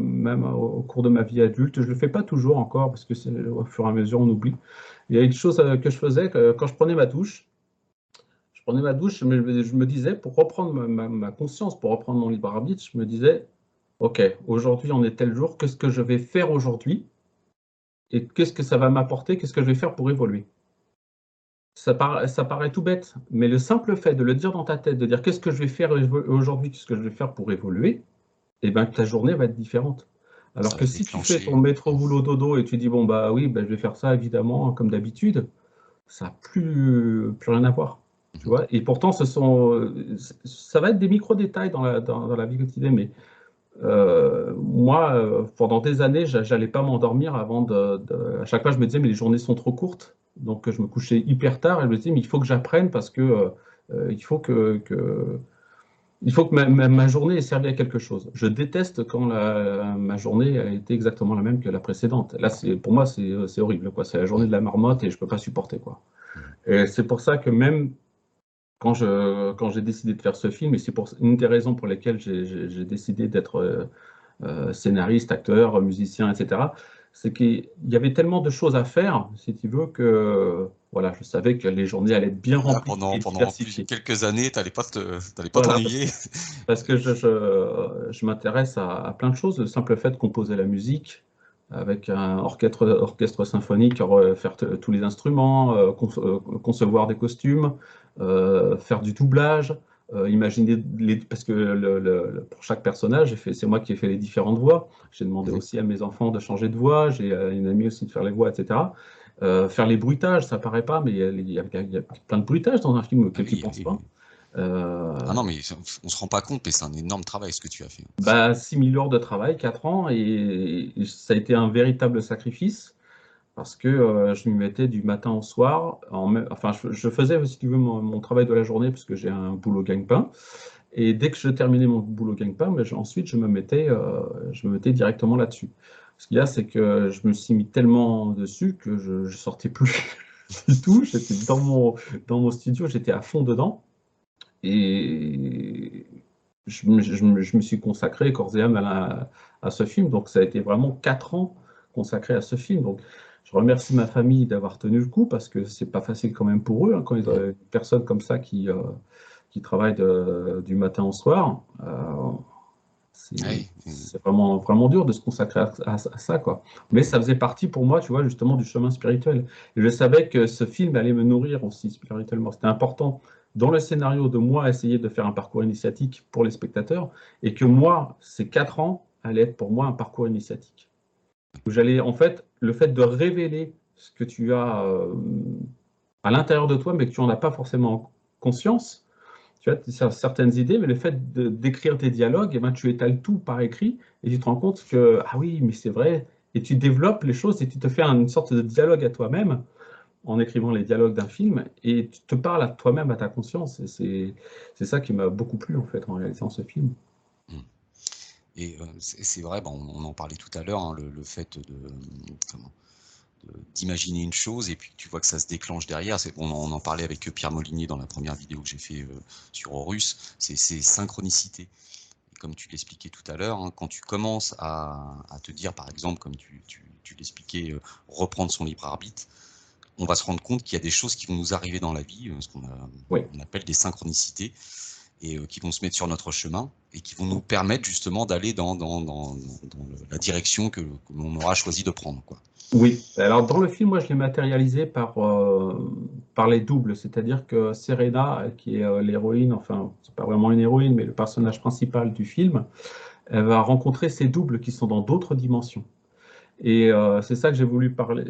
même au cours de ma vie adulte. Je le fais pas toujours encore parce que au fur et à mesure on oublie. Il y a une chose que je faisais quand je prenais ma douche. Je me disais, pour reprendre ma conscience, pour reprendre mon libre arbitre, je me disais, OK, aujourd'hui on est tel jour, qu'est-ce que je vais faire aujourd'hui? Et qu'est-ce que ça va m'apporter? Qu'est-ce que je vais faire pour évoluer? Ça paraît tout bête, mais le simple fait de le dire dans ta tête, de dire qu'est-ce que je vais faire aujourd'hui, qu'est-ce que je vais faire pour évoluer, et ben ta journée va être différente. Alors Ça que va si tu fais déclencher. ton métro boulot dodo et tu dis bon bah oui, bah, je vais faire ça évidemment comme d'habitude, ça n'a plus rien à voir. Tu Mhm. vois, et pourtant ça va être des micro-détails dans la vie quotidienne, mais moi, pendant des années, j'allais pas m'endormir à chaque fois, je me disais, mais les journées sont trop courtes. Donc, je me couchais hyper tard et je me disais, mais il faut que j'apprenne parce que il faut que ma journée ait servi à quelque chose. Je déteste quand ma journée a été exactement la même que la précédente. Là, pour moi, c'est horrible, quoi. C'est la journée de la marmotte et je peux pas supporter, quoi. Mhm. Et c'est pour ça que même quand j'ai décidé de faire ce film, et c'est une des raisons pour lesquelles j'ai décidé d'être scénariste, acteur, musicien, etc. C'est qu'il y avait tellement de choses à faire, si tu veux, que voilà, je savais que les journées allaient être bien Là, remplies et pendant diversifiées. quelques années, t'allais pas Voilà, t'ennuyer. parce que je m'intéresse à plein de choses. Le simple fait de composer la musique avec un orchestre symphonique, faire tous les instruments, concevoir des costumes, faire du doublage, imaginer parce que pour chaque personnage, c'est moi qui ai fait les différentes voix. J'ai demandé Mhm. aussi à mes enfants de changer de voix, j'ai une amie aussi de faire les voix, etc. Faire les bruitages, ça paraît pas, mais il y a plein de bruitages dans un film Ah auquel tu oui, penses oui, pas. oui. Ah Euh, non, mais on se rend pas compte, mais c'est un énorme travail ce que tu as fait. Bah, 6000 heures de travail, 4 ans, et ça a été un véritable sacrifice parce que je m'y mettais du matin au soir. Enfin, je faisais, si tu veux, mon travail de la journée parce que j'ai un boulot gagne-pain. Et dès que je terminais mon boulot gagne-pain, ensuite je me mettais directement là-dessus. Ce qu'il y a, c'est que je me suis mis tellement dessus que je ne sortais plus du tout. J'étais dans mon studio, j'étais à fond dedans. Et je me suis consacré corps et âme à ce film. Donc, ça a été vraiment 4 ans consacrés à ce film. Donc, je remercie ma famille d'avoir tenu le coup parce que c'est pas facile quand même pour eux, hein, quand ils ont Mhm. une personne comme ça qui travaille du matin au soir. C'est Ouais, c'est vraiment, vraiment dur de se consacrer à ça, quoi. Mais ça faisait partie pour moi, tu vois, justement, du chemin spirituel. Et je savais que ce film allait me nourrir aussi spirituellement. C'était important dans le scénario de moi essayer de faire un parcours initiatique pour les spectateurs et que moi, ces 4 ans allaient être pour moi un parcours initiatique. Où j'allais, en fait, le fait de révéler ce que tu as à l'intérieur de toi, mais que tu n'en as pas forcément conscience, tu as certaines idées, mais le fait d'écrire tes dialogues, eh ben, tu étales tout par écrit et tu te rends compte que, ah oui, mais c'est vrai, et tu développes les choses et tu te fais une sorte de dialogue à toi-même en écrivant les dialogues d'un film et tu te parles à toi-même, à ta conscience. Et c'est ça qui m'a beaucoup plu en fait en réalisant ce film. Mhm. Et c'est vrai, bah, on en parlait tout à l'heure, hein, le fait comment, d'imaginer une chose et puis tu vois que ça se déclenche derrière. On en parlait avec Pierre Molinier dans la première vidéo que j'ai fait sur Horus, c'est synchronicité. Et comme tu l'expliquais tout à l'heure, hein, quand tu commences à te dire, par exemple, comme tu l'expliquais, reprendre son libre arbitre, on va se rendre compte qu'il y a des choses qui vont nous arriver dans la vie, ce Oui. on appelle des synchronicités, et qui vont se mettre sur notre chemin et qui vont nous permettre justement d'aller dans la direction que l'on aura choisi de prendre, quoi. Oui, alors dans le film, moi je l'ai matérialisé par les doubles, c'est-à-dire que Serena, qui est l'héroïne, enfin, c'est pas vraiment une héroïne, mais le personnage principal du film, elle va rencontrer ses doubles qui sont dans d'autres dimensions. Et c'est ça que j'ai voulu parler,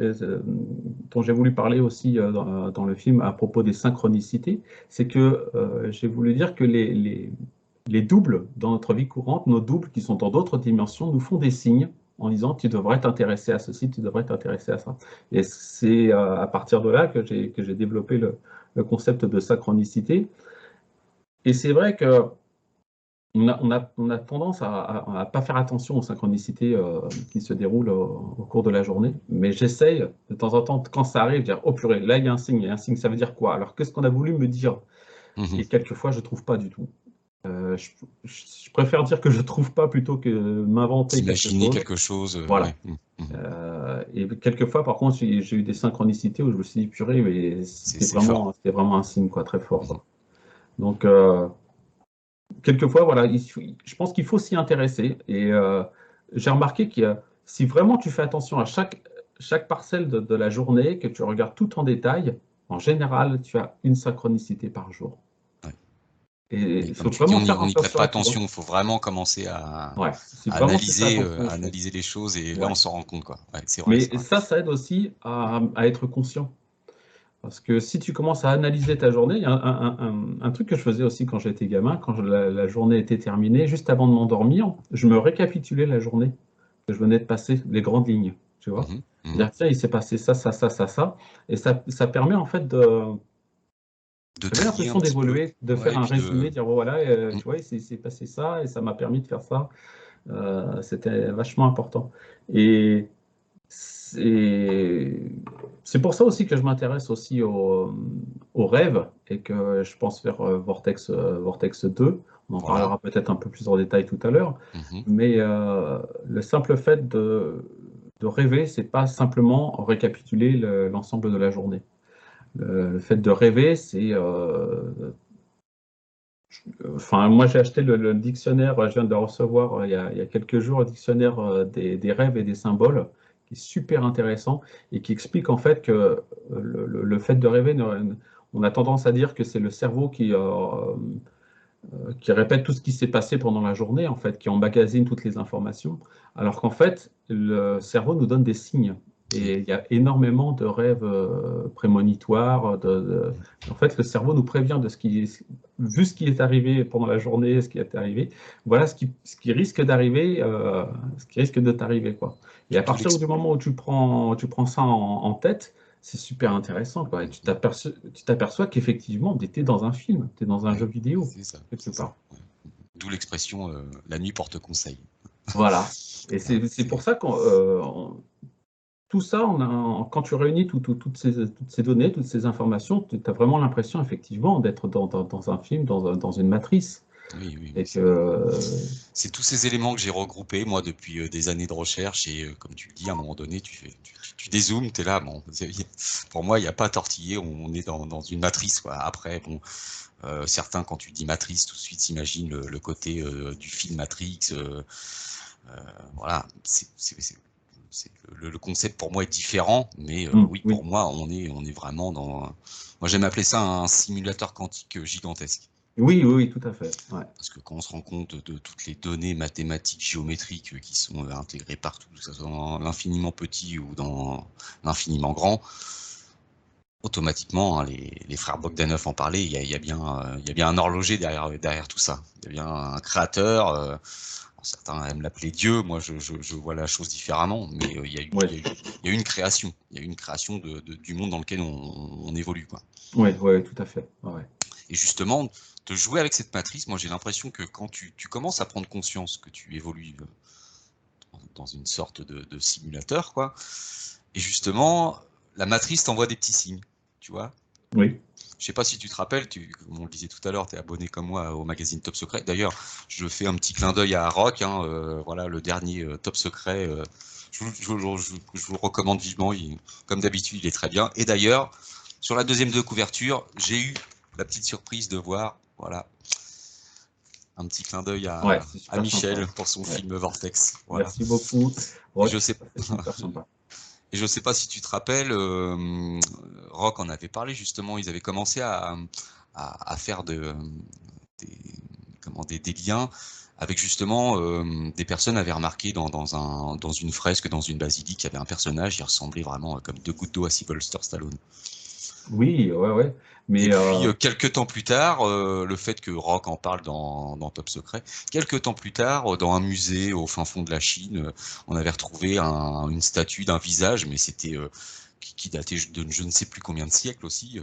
dont j'ai voulu parler aussi dans le film à propos des synchronicités, c'est que j'ai voulu dire que les doubles dans notre vie courante, nos doubles qui sont dans d'autres dimensions, nous font des signes en disant tu devrais t'intéresser à ceci, tu devrais t'intéresser à ça. Et c'est à partir de là que j'ai développé le concept de synchronicité. Et c'est vrai que on a tendance à pas faire attention aux synchronicités qui se déroulent au cours de la journée, mais j'essaye de temps en temps, quand ça arrive, de dire oh purée, là il y a un signe, ça veut dire quoi? Alors qu'est-ce qu'on a voulu me dire? Mhm. Et quelquefois je trouve pas du tout. Je préfère dire que je trouve pas plutôt que m'inventer quelque S'imaginer chose. quelque chose, Voilà. ouais. Mhm. Et quelquefois, par contre, j'ai eu des synchronicités où je me suis dit purée, mais C'est fort. c'était vraiment un signe quoi, très fort, Mhm. quoi. Donc quelquefois, voilà, je pense qu'il faut s'y intéresser. Et j'ai remarqué que si vraiment tu fais attention à chaque parcelle de la journée, que tu regardes tout en détail, en général, tu as une synchronicité par jour. Ouais. Et Mais il comme faut tu dis, vraiment faire on n'y prête attention pas à ça. attention, il faut vraiment commencer Ouais, c'est à vraiment faire analyser, attention aux choses. analyser les choses, et là, Ouais. on s'en rend compte, quoi. Ouais, c'est vrai, c'est Mais vrai. ça aide aussi à être conscient. Parce que si tu commences à analyser ta journée, il y a un truc que je faisais aussi quand j'étais gamin, quand la journée était terminée, juste avant de m'endormir, je me récapitulais la journée que je venais de passer, les grandes lignes, tu vois. Mhm, mhm. Dire, tiens, il s'est passé ça, ça, ça, ça, ça. Et ça permet en fait De j'avais trier un l'impression petit peu. d'évoluer, de Ouais, faire et un puis résumé, dire, oh, voilà, mm, tu vois, il s'est passé ça et ça m'a permis de faire ça. C'était vachement important. Et c'est c'est pour ça aussi que je m'intéresse aussi aux rêves et que je pense faire Vortex 2. On en voilà. parlera peut-être un peu plus en détail tout à l'heure. Mhm. Mais le simple fait de rêver, c'est pas simplement récapituler l'ensemble de la journée. Le fait de rêver, c'est enfin, moi, j'ai acheté le dictionnaire, je viens de le recevoir il y a quelques jours, le dictionnaire des rêves et des symboles, qui est super intéressant et qui explique en fait que le fait de rêver, on a tendance à dire que c'est le cerveau qui répète tout ce qui s'est passé pendant la journée, en fait, qui emmagasine toutes les informations, alors qu'en fait, le cerveau nous donne des signes. Oui. Et il y a énormément de rêves prémonitoires. En fait, le cerveau nous prévient de vu ce qui est arrivé pendant la journée, ce qui est arrivé, voilà ce qui risque d'arriver, ce qui risque de t'arriver, quoi. Et à D'où partir du moment où tu prends ça en tête, c'est super intéressant, quoi. Et tu t'aperçois qu'effectivement, tu étais dans un film, tu es dans un Ouais, jeu vidéo, c'est ça, quelque c'est ça. part. Ouais. D'où l'expression la nuit porte conseil. Voilà. Et Hein, c'est pour ça que tout ça, quand tu réunis toutes ces données, toutes ces informations, tu as vraiment l'impression, effectivement, d'être dans un film, dans une matrice. oui, oui, Et oui, que, c'est tous ces éléments que j'ai regroupés, moi, depuis des années de recherche, et comme tu le dis, à un moment donné, tu dézoomes, tu es là, bon, pour moi, il n'y a pas à tortiller, on est dans une matrice, quoi. Après, bon, certains, quand tu dis matrice, tout de suite s'imaginent le côté du film Matrix, voilà, le concept pour moi est différent, mais oui, oui, pour moi, on est vraiment dans. Moi, j'aime appeler ça un simulateur quantique gigantesque. oui, oui, oui, tout à fait. Ouais. Parce que quand on se rend compte de toutes les données mathématiques, géométriques qui sont intégrées partout, que ce soit dans l'infiniment petit ou dans l'infiniment grand, automatiquement, hein, les frères Bogdanov en parlaient, il y a bien un horloger derrière tout ça. Il y a bien un créateur. Certains aiment l'appeler Dieu, moi je vois la chose différemment, mais il y a eu une création. Il y a eu une création du monde dans lequel on évolue, quoi. Oui, ouais, tout à fait. Ouais. Et justement, de jouer avec cette matrice, moi j'ai l'impression que quand tu commences à prendre conscience que tu évolues dans une sorte de simulateur, quoi, et justement, la matrice t'envoie des petits signes, tu vois. Oui. Je sais pas si tu te rappelles, comme on le disait tout à l'heure, tu es abonné comme moi au magazine Top Secret. D'ailleurs, je fais un petit clin d'œil à Rock, hein, voilà, le dernier Top Secret. Je vous le recommande vivement. Comme d'habitude, il est très bien. Et d'ailleurs, sur la deuxième de couverture, j'ai eu la petite surprise de voir, voilà, un petit clin d'œil Ouais, à Michel sympa. pour son Ouais. film Vortex. Voilà. Merci beaucoup. Ouais, Je sais. c'est super sympa. Et je ne sais pas si tu te rappelles, Rock en avait parlé justement, ils avaient commencé à faire des liens avec justement des personnes avaient remarqué dans une fresque, dans une basilique, il y avait un personnage, il ressemblait vraiment comme deux gouttes d'eau à Sylvester Stallone. Oui, ouais. Et Mais puis, quelques temps plus tard, le fait que Rock en parle dans Top Secret, quelques temps plus tard, dans un musée au fin fond de la Chine, on avait retrouvé une statue d'un visage, mais c'était qui datait de je ne sais plus combien de siècles aussi,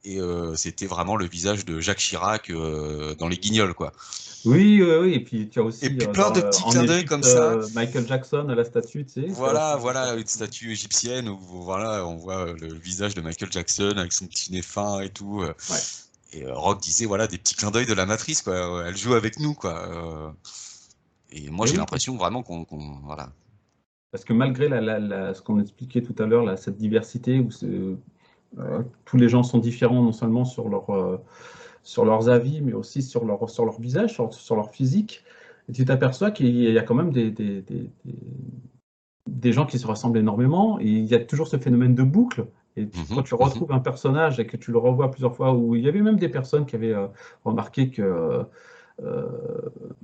et c'était vraiment le visage de Jacques Chirac dans Les Guignols, quoi. oui, et puis tu as Et aussi puis plein de petits en clins d'œil Égypte comme ça. Michael Jackson à la statue, tu sais. Voilà, une statue égyptienne où voilà, on voit le visage de Michael Jackson avec son petit nez fin et tout. Ouais. Et Rock disait voilà des petits clins d'œil de la matrice, quoi. Elle joue avec nous, quoi. Et moi Et j'ai oui, l'impression vraiment qu'on voilà. parce que malgré ce qu'on expliquait tout à l'heure, cette diversité où tous les gens sont différents non seulement sur leurs avis, mais aussi sur leur visage, sur leur physique, et tu t'aperçois qu'il y a quand même des gens qui se ressemblent énormément, et il y a toujours ce phénomène de boucle. Et quand tu retrouves un personnage et que tu le revois plusieurs fois, où il y avait même des personnes qui avaient remarqué que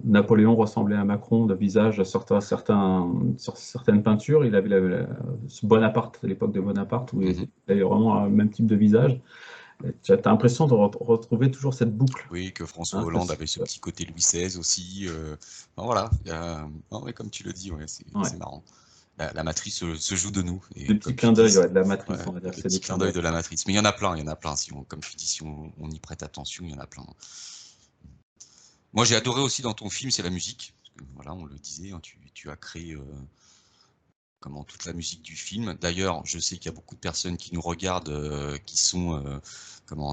Napoléon ressemblait à Macron de visage sur certaines peintures. Il avait ce Bonaparte, à l'époque de Bonaparte, où il avait vraiment le même type de visage. Tu as l'impression de retrouver toujours cette boucle. Oui, que François Hollande avait ce petit côté Louis XVI aussi. Ben voilà, non, mais comme tu le dis, ouais, c'est marrant. La matrice se joue de nous. Des petits clins d'œil de la matrice, on va dire. Des petits clins d'œil de la matrice. Mais il y en a plein, Si comme tu dis, si on y prête attention, il y en a plein. Moi, j'ai adoré aussi dans ton film, c'est la musique. Parce que, voilà, on le disait, hein, tu as créé toute la musique du film. D'ailleurs, je sais qu'il y a beaucoup de personnes qui nous regardent, qui sont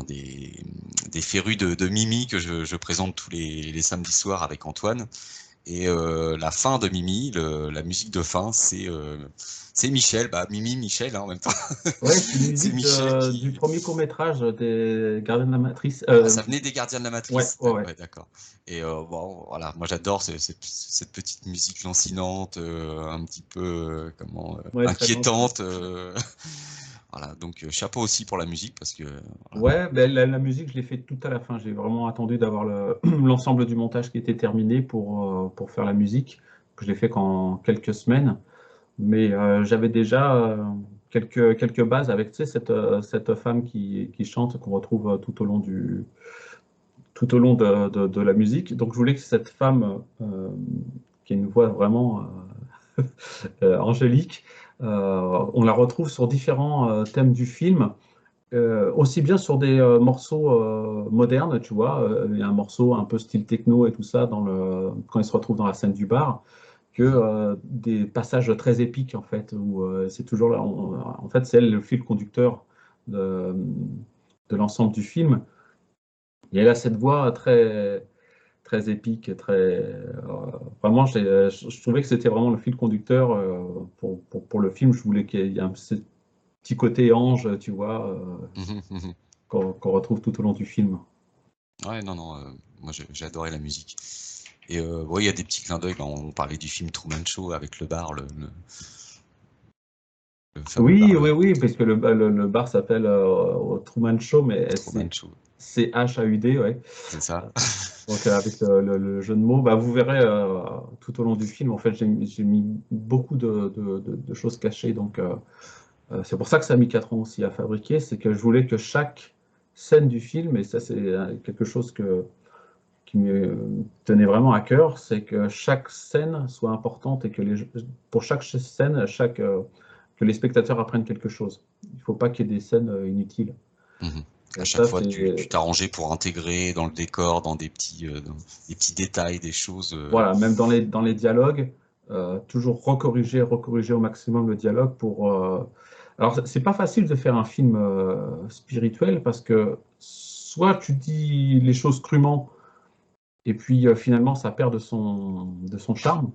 des férus de Mimi que je présente tous les samedis soirs avec Antoine. Et la fin de Mimi, la musique de fin, c'est Michel. Mimi, Michel, hein, en même temps. Ouais, c'est une musique du premier court-métrage des Gardiens de la Matrice. Ça venait des Gardiens de la Matrice. Ouais. D'accord. Et bon, voilà, moi j'adore cette petite musique lancinante, un petit peu inquiétante. Voilà, donc chapeau aussi pour la musique parce que. Voilà. Ouais, la musique, je l'ai fait tout à la fin. J'ai vraiment attendu d'avoir l'ensemble du montage qui était terminé pour faire la musique. Je l'ai fait qu'en quelques semaines. Mais j'avais déjà quelques bases avec cette femme qui chante, qu'on retrouve tout au long de la musique. Donc je voulais que cette femme, qui a une voix vraiment angélique, on la retrouve sur différents thèmes du film, aussi bien sur des morceaux modernes, tu vois. Il y a un morceau un peu style techno et tout ça quand il se retrouve dans la scène du bar, que des passages très épiques, en fait, où c'est toujours là. En fait, c'est elle le fil conducteur de l'ensemble du film. Et elle a cette voix très, très épique, vraiment, je trouvais que c'était vraiment le fil conducteur pour le film. Je voulais qu'il y ait ce petit côté ange, tu vois, qu'on retrouve tout au long du film. Ouais, non, moi j'ai adoré la musique. Et il y a des petits clins d'œil. On parlait du film Truman Show avec le bar, oui, parce que le bar s'appelle Truman Show, mais c'est H-A-U-D, ouais. C'est ça. Donc avec le jeu de mots, vous verrez tout au long du film, en fait, j'ai mis beaucoup de choses cachées. Donc c'est pour ça que ça a mis 4 ans aussi à fabriquer, c'est que je voulais que chaque scène du film, et ça c'est quelque chose qui me tenait vraiment à cœur, c'est que chaque scène soit importante et que pour chaque scène, que les spectateurs apprennent quelque chose. Il ne faut pas qu'il y ait des scènes inutiles. À chaque fois, tu t'arrangeais pour intégrer dans le décor, dans des petits détails, des choses. Voilà, même dans les dialogues, toujours recorriger au maximum le dialogue pour. Alors, c'est pas facile de faire un film spirituel parce que soit tu dis les choses crûment et puis finalement ça perd de son charme,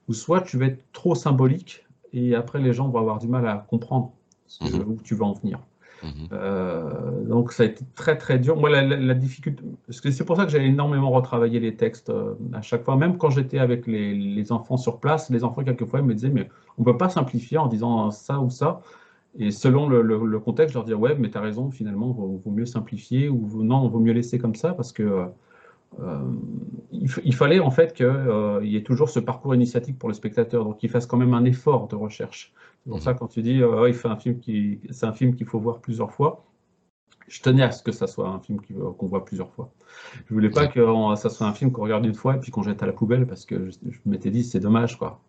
ou soit tu vas être trop symbolique et après les gens vont avoir du mal à comprendre où tu vas en venir. Donc ça a été très très dur. Moi la difficulté, parce que c'est pour ça que j'ai énormément retravaillé les textes à chaque fois, même quand j'étais avec les enfants sur place. Les enfants quelquefois ils me disaient mais on peut pas simplifier en disant ça ou ça, et selon le contexte je leur disais ouais mais tu as raison, finalement vaut mieux simplifier, ou non, on vaut mieux laisser comme ça, parce que il fallait en fait qu'il y ait toujours ce parcours initiatique pour le spectateur, donc qu'il fasse quand même un effort de recherche. C'est pour ça quand tu dis il fait c'est un film qu'il faut voir plusieurs fois, je tenais à ce que ça soit un film qu'on voit plusieurs fois. Je voulais pas que ça soit un film qu'on regarde une fois et puis qu'on jette à la poubelle, parce que je m'étais dit c'est dommage, quoi.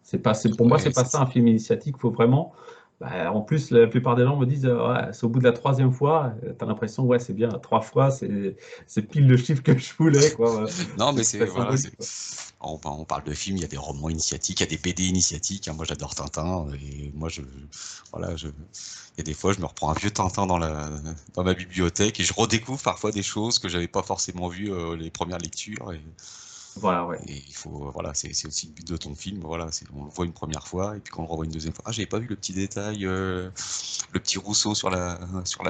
Pour moi c'est pas ça un film initiatique. Il faut vraiment. En plus, la plupart des gens me disent c'est au bout de la 3e fois, tu as l'impression, ouais, c'est bien, 3 fois, c'est pile le chiffre que je voulais, quoi. Non, mais on parle de films, il y a des romans initiatiques, il y a des BD initiatiques. Moi, j'adore Tintin, et moi, il y a des fois, je me reprends un vieux Tintin dans ma bibliothèque et je redécouvre parfois des choses que j'avais pas forcément vues les premières lectures. Voilà, ouais. Et c'est aussi le but de ton film. Voilà, on le voit une première fois et puis quand on le revoit une deuxième fois, j'avais pas vu le petit détail, le petit Rousseau sur la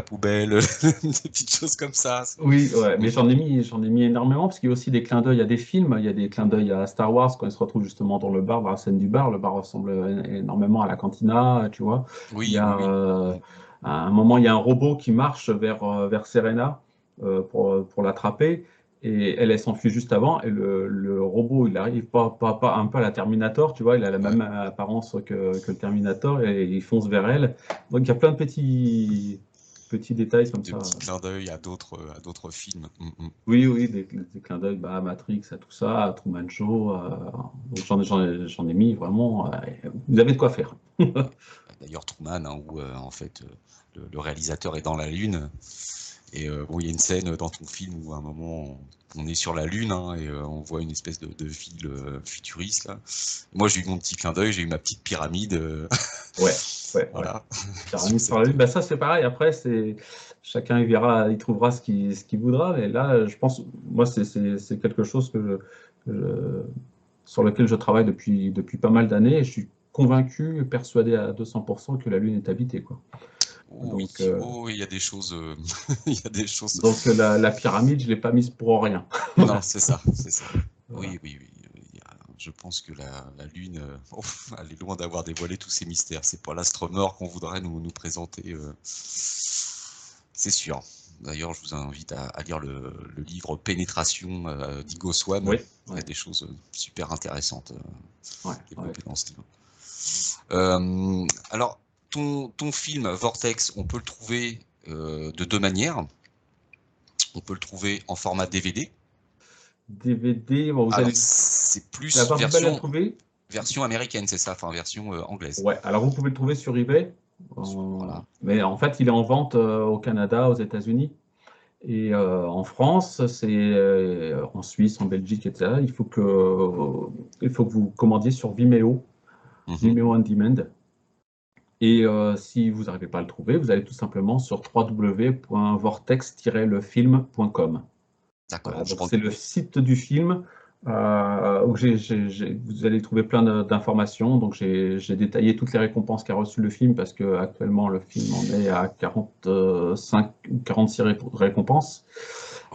poubelle, des petites choses comme ça. Oui, ouais, mais j'en ai mis énormément, parce qu'il y a aussi des clins d'œil à des films. Il y a des clins d'œil à Star Wars quand ils se retrouvent justement dans le bar, dans la scène du bar. Le bar ressemble énormément à la cantina, tu vois. Oui, il y a à un moment, il y a un robot qui marche vers Serena pour l'attraper. Et elle s'enfuit juste avant. Et le robot, il arrive pas un peu à la Terminator, tu vois, il a la même apparence que le Terminator et il fonce vers elle. Donc il y a plein de petits détails comme ça. Des petits clins d'œil à d'autres films. Oui, des clins d'œil à Matrix, à tout ça, à Truman Show. Donc j'en ai mis vraiment. Vous avez de quoi faire. D'ailleurs, Truman, hein, où en fait le réalisateur est dans la Lune. Et bon, il y a une scène dans ton film où à un moment on est sur la Lune, hein, et on voit une espèce de ville futuriste là. Moi j'ai eu mon petit clin d'œil, j'ai eu ma petite pyramide. Ouais. Voilà. Pyramide sur la Lune. Bah, ça c'est pareil. Après chacun il trouvera ce qu'il voudra. Mais là, je pense, moi c'est quelque chose sur lequel je travaille depuis pas mal d'années. Et je suis convaincu, persuadé à 200% que la Lune est habitée, quoi. Oui, Donc, il y a des choses. Il y a des choses. Donc la pyramide, je l'ai pas mise pour rien. Non, c'est ça. Voilà. Oui. Je pense que la Lune, elle est loin d'avoir dévoilé tous ses mystères. C'est pas l'astre mort qu'on voudrait nous présenter. C'est sûr. D'ailleurs, je vous invite à lire le livre Pénétration d'Igo Swan. Oui, il y a des choses super intéressantes développées dans ce livre. Alors, ton film Vortex, on peut le trouver de deux manières. On peut le trouver en format DVD. DVD, bon, vous allez c'est plus version américaine, c'est ça, enfin version anglaise. Ouais, alors vous pouvez le trouver sur eBay. Voilà. Mais en fait, il est en vente au Canada, aux États-Unis. Et en France, en Suisse, en Belgique, etc. Il faut que vous commandiez sur Vimeo, Vimeo On Demand. Et si vous n'arrivez pas à le trouver, vous allez tout simplement sur www.vortex-lefilm.com. D'accord. Voilà, c'est le site du film où vous allez trouver plein d'informations. Donc j'ai détaillé toutes les récompenses qu'a reçues le film parce que actuellement le film en est à 45 ou 46 récompenses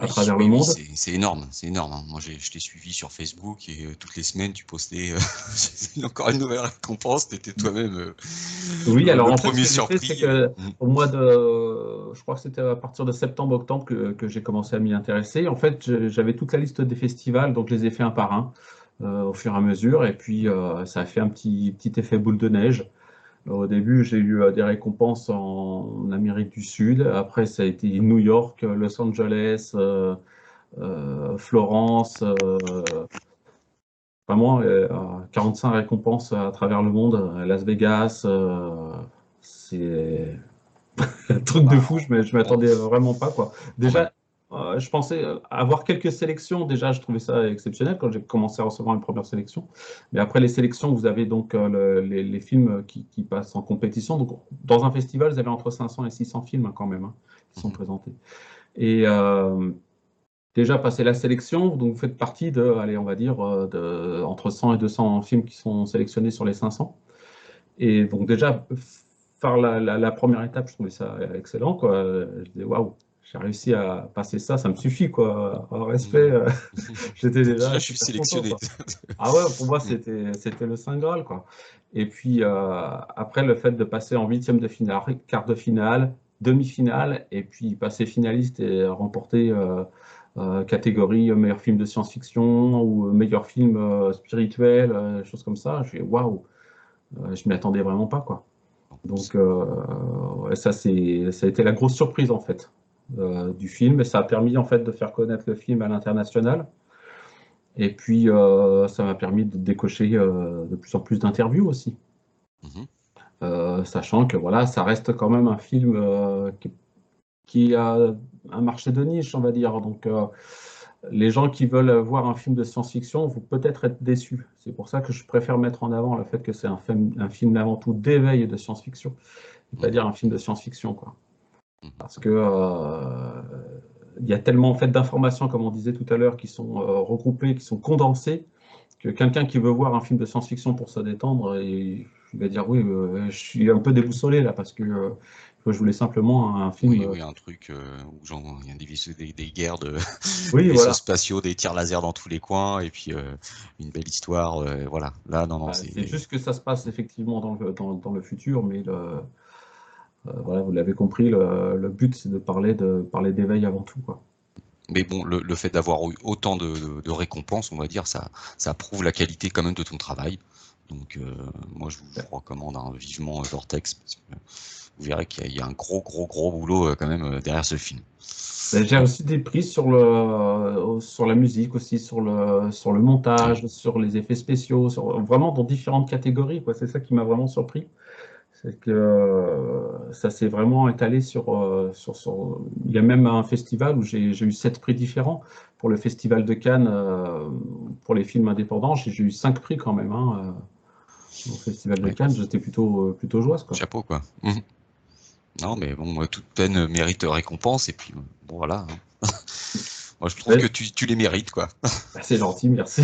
à travers le monde. C'est énorme, hein. Moi je t'ai suivi sur Facebook et toutes les semaines tu postais encore une nouvelle récompense. T'étais toi-même oui, alors le en premier fait, surpris. C'est que au mois je crois que c'était à partir de septembre-octobre que j'ai commencé à m'y intéresser. En fait, j'avais toute la liste des festivals, donc je les ai fait un par un au fur et à mesure. Et puis ça a fait un petit effet boule de neige. Au début, j'ai eu des récompenses en Amérique du Sud. Après, ça a été New York, Los Angeles, Florence. Vraiment, 45 récompenses à travers le monde. Las Vegas, c'est un truc de fou. Je ne m'attendais vraiment pas, quoi. Déjà, je pensais avoir quelques sélections. Déjà, je trouvais ça exceptionnel quand j'ai commencé à recevoir une première sélection. Mais après les sélections, vous avez donc les films qui passent en compétition. Donc, dans un festival, vous avez entre 500 et 600 films quand même qui sont présentés. Et déjà, passé la sélection, donc vous faites partie de, allez, on va dire, entre 100 et 200 films qui sont sélectionnés sur les 500. Et donc déjà, faire la première étape, je trouvais ça excellent, quoi. Je disais, waouh! J'ai réussi à passer ça me suffit, quoi. En respect, j'étais déjà. Je suis sélectionné. Content, ah ouais, pour moi, c'était le Saint Graal, quoi. Et puis, après, le fait de passer en 8e de finale, quart de finale, demi-finale, et puis passer finaliste et remporter catégorie meilleur film de science-fiction ou meilleur film spirituel, choses comme ça, je fais waouh! Je m'y attendais vraiment pas, quoi. Donc, ça a été la grosse surprise, en fait. Du film, et ça a permis en fait de faire connaître le film à l'international, et puis ça m'a permis de décocher de plus en plus d'interviews aussi, sachant que voilà, ça reste quand même un film qui a un marché de niche, on va dire. Donc les gens qui veulent voir un film de science-fiction vont peut-être être déçus. C'est pour ça que je préfère mettre en avant le fait que c'est un film avant tout d'éveil et de science-fiction, c'est-à-dire un film de science-fiction, quoi. Parce que il y a tellement en fait d'informations, comme on disait tout à l'heure, qui sont regroupées, qui sont condensées, que quelqu'un qui veut voir un film de science-fiction pour se détendre, il va dire oui, je suis un peu déboussolé là parce que je voulais simplement un film. Oui, un truc où il y a des guerres de oui, vaisseaux spatiaux, des tirs laser dans tous les coins, et puis une belle histoire. Voilà. Là, non, c'est juste que ça se passe effectivement dans le futur, mais Voilà, vous l'avez compris, le but, c'est de parler d'éveil avant tout, quoi. Mais bon, le fait d'avoir eu autant de récompenses, on va dire, ça prouve la qualité quand même de ton travail. Donc, moi, je vous recommande vivement Vortex, parce que vous verrez qu'il y a un gros boulot quand même derrière ce film. J'ai aussi des prix sur la musique aussi, sur le montage, sur les effets spéciaux, vraiment dans différentes catégories, quoi. C'est ça qui m'a vraiment surpris. C'est que ça s'est vraiment étalé Il y a même un festival où j'ai eu 7 prix différents. Pour le festival de Cannes, pour les films indépendants, j'ai eu 5 prix quand même, hein. Au festival de Cannes, j'étais plutôt joyeuse, quoi. Chapeau, quoi. Non, mais bon, toute peine mérite récompense, et puis bon, voilà. Moi, je trouve que tu les mérites, quoi. C'est gentil, merci.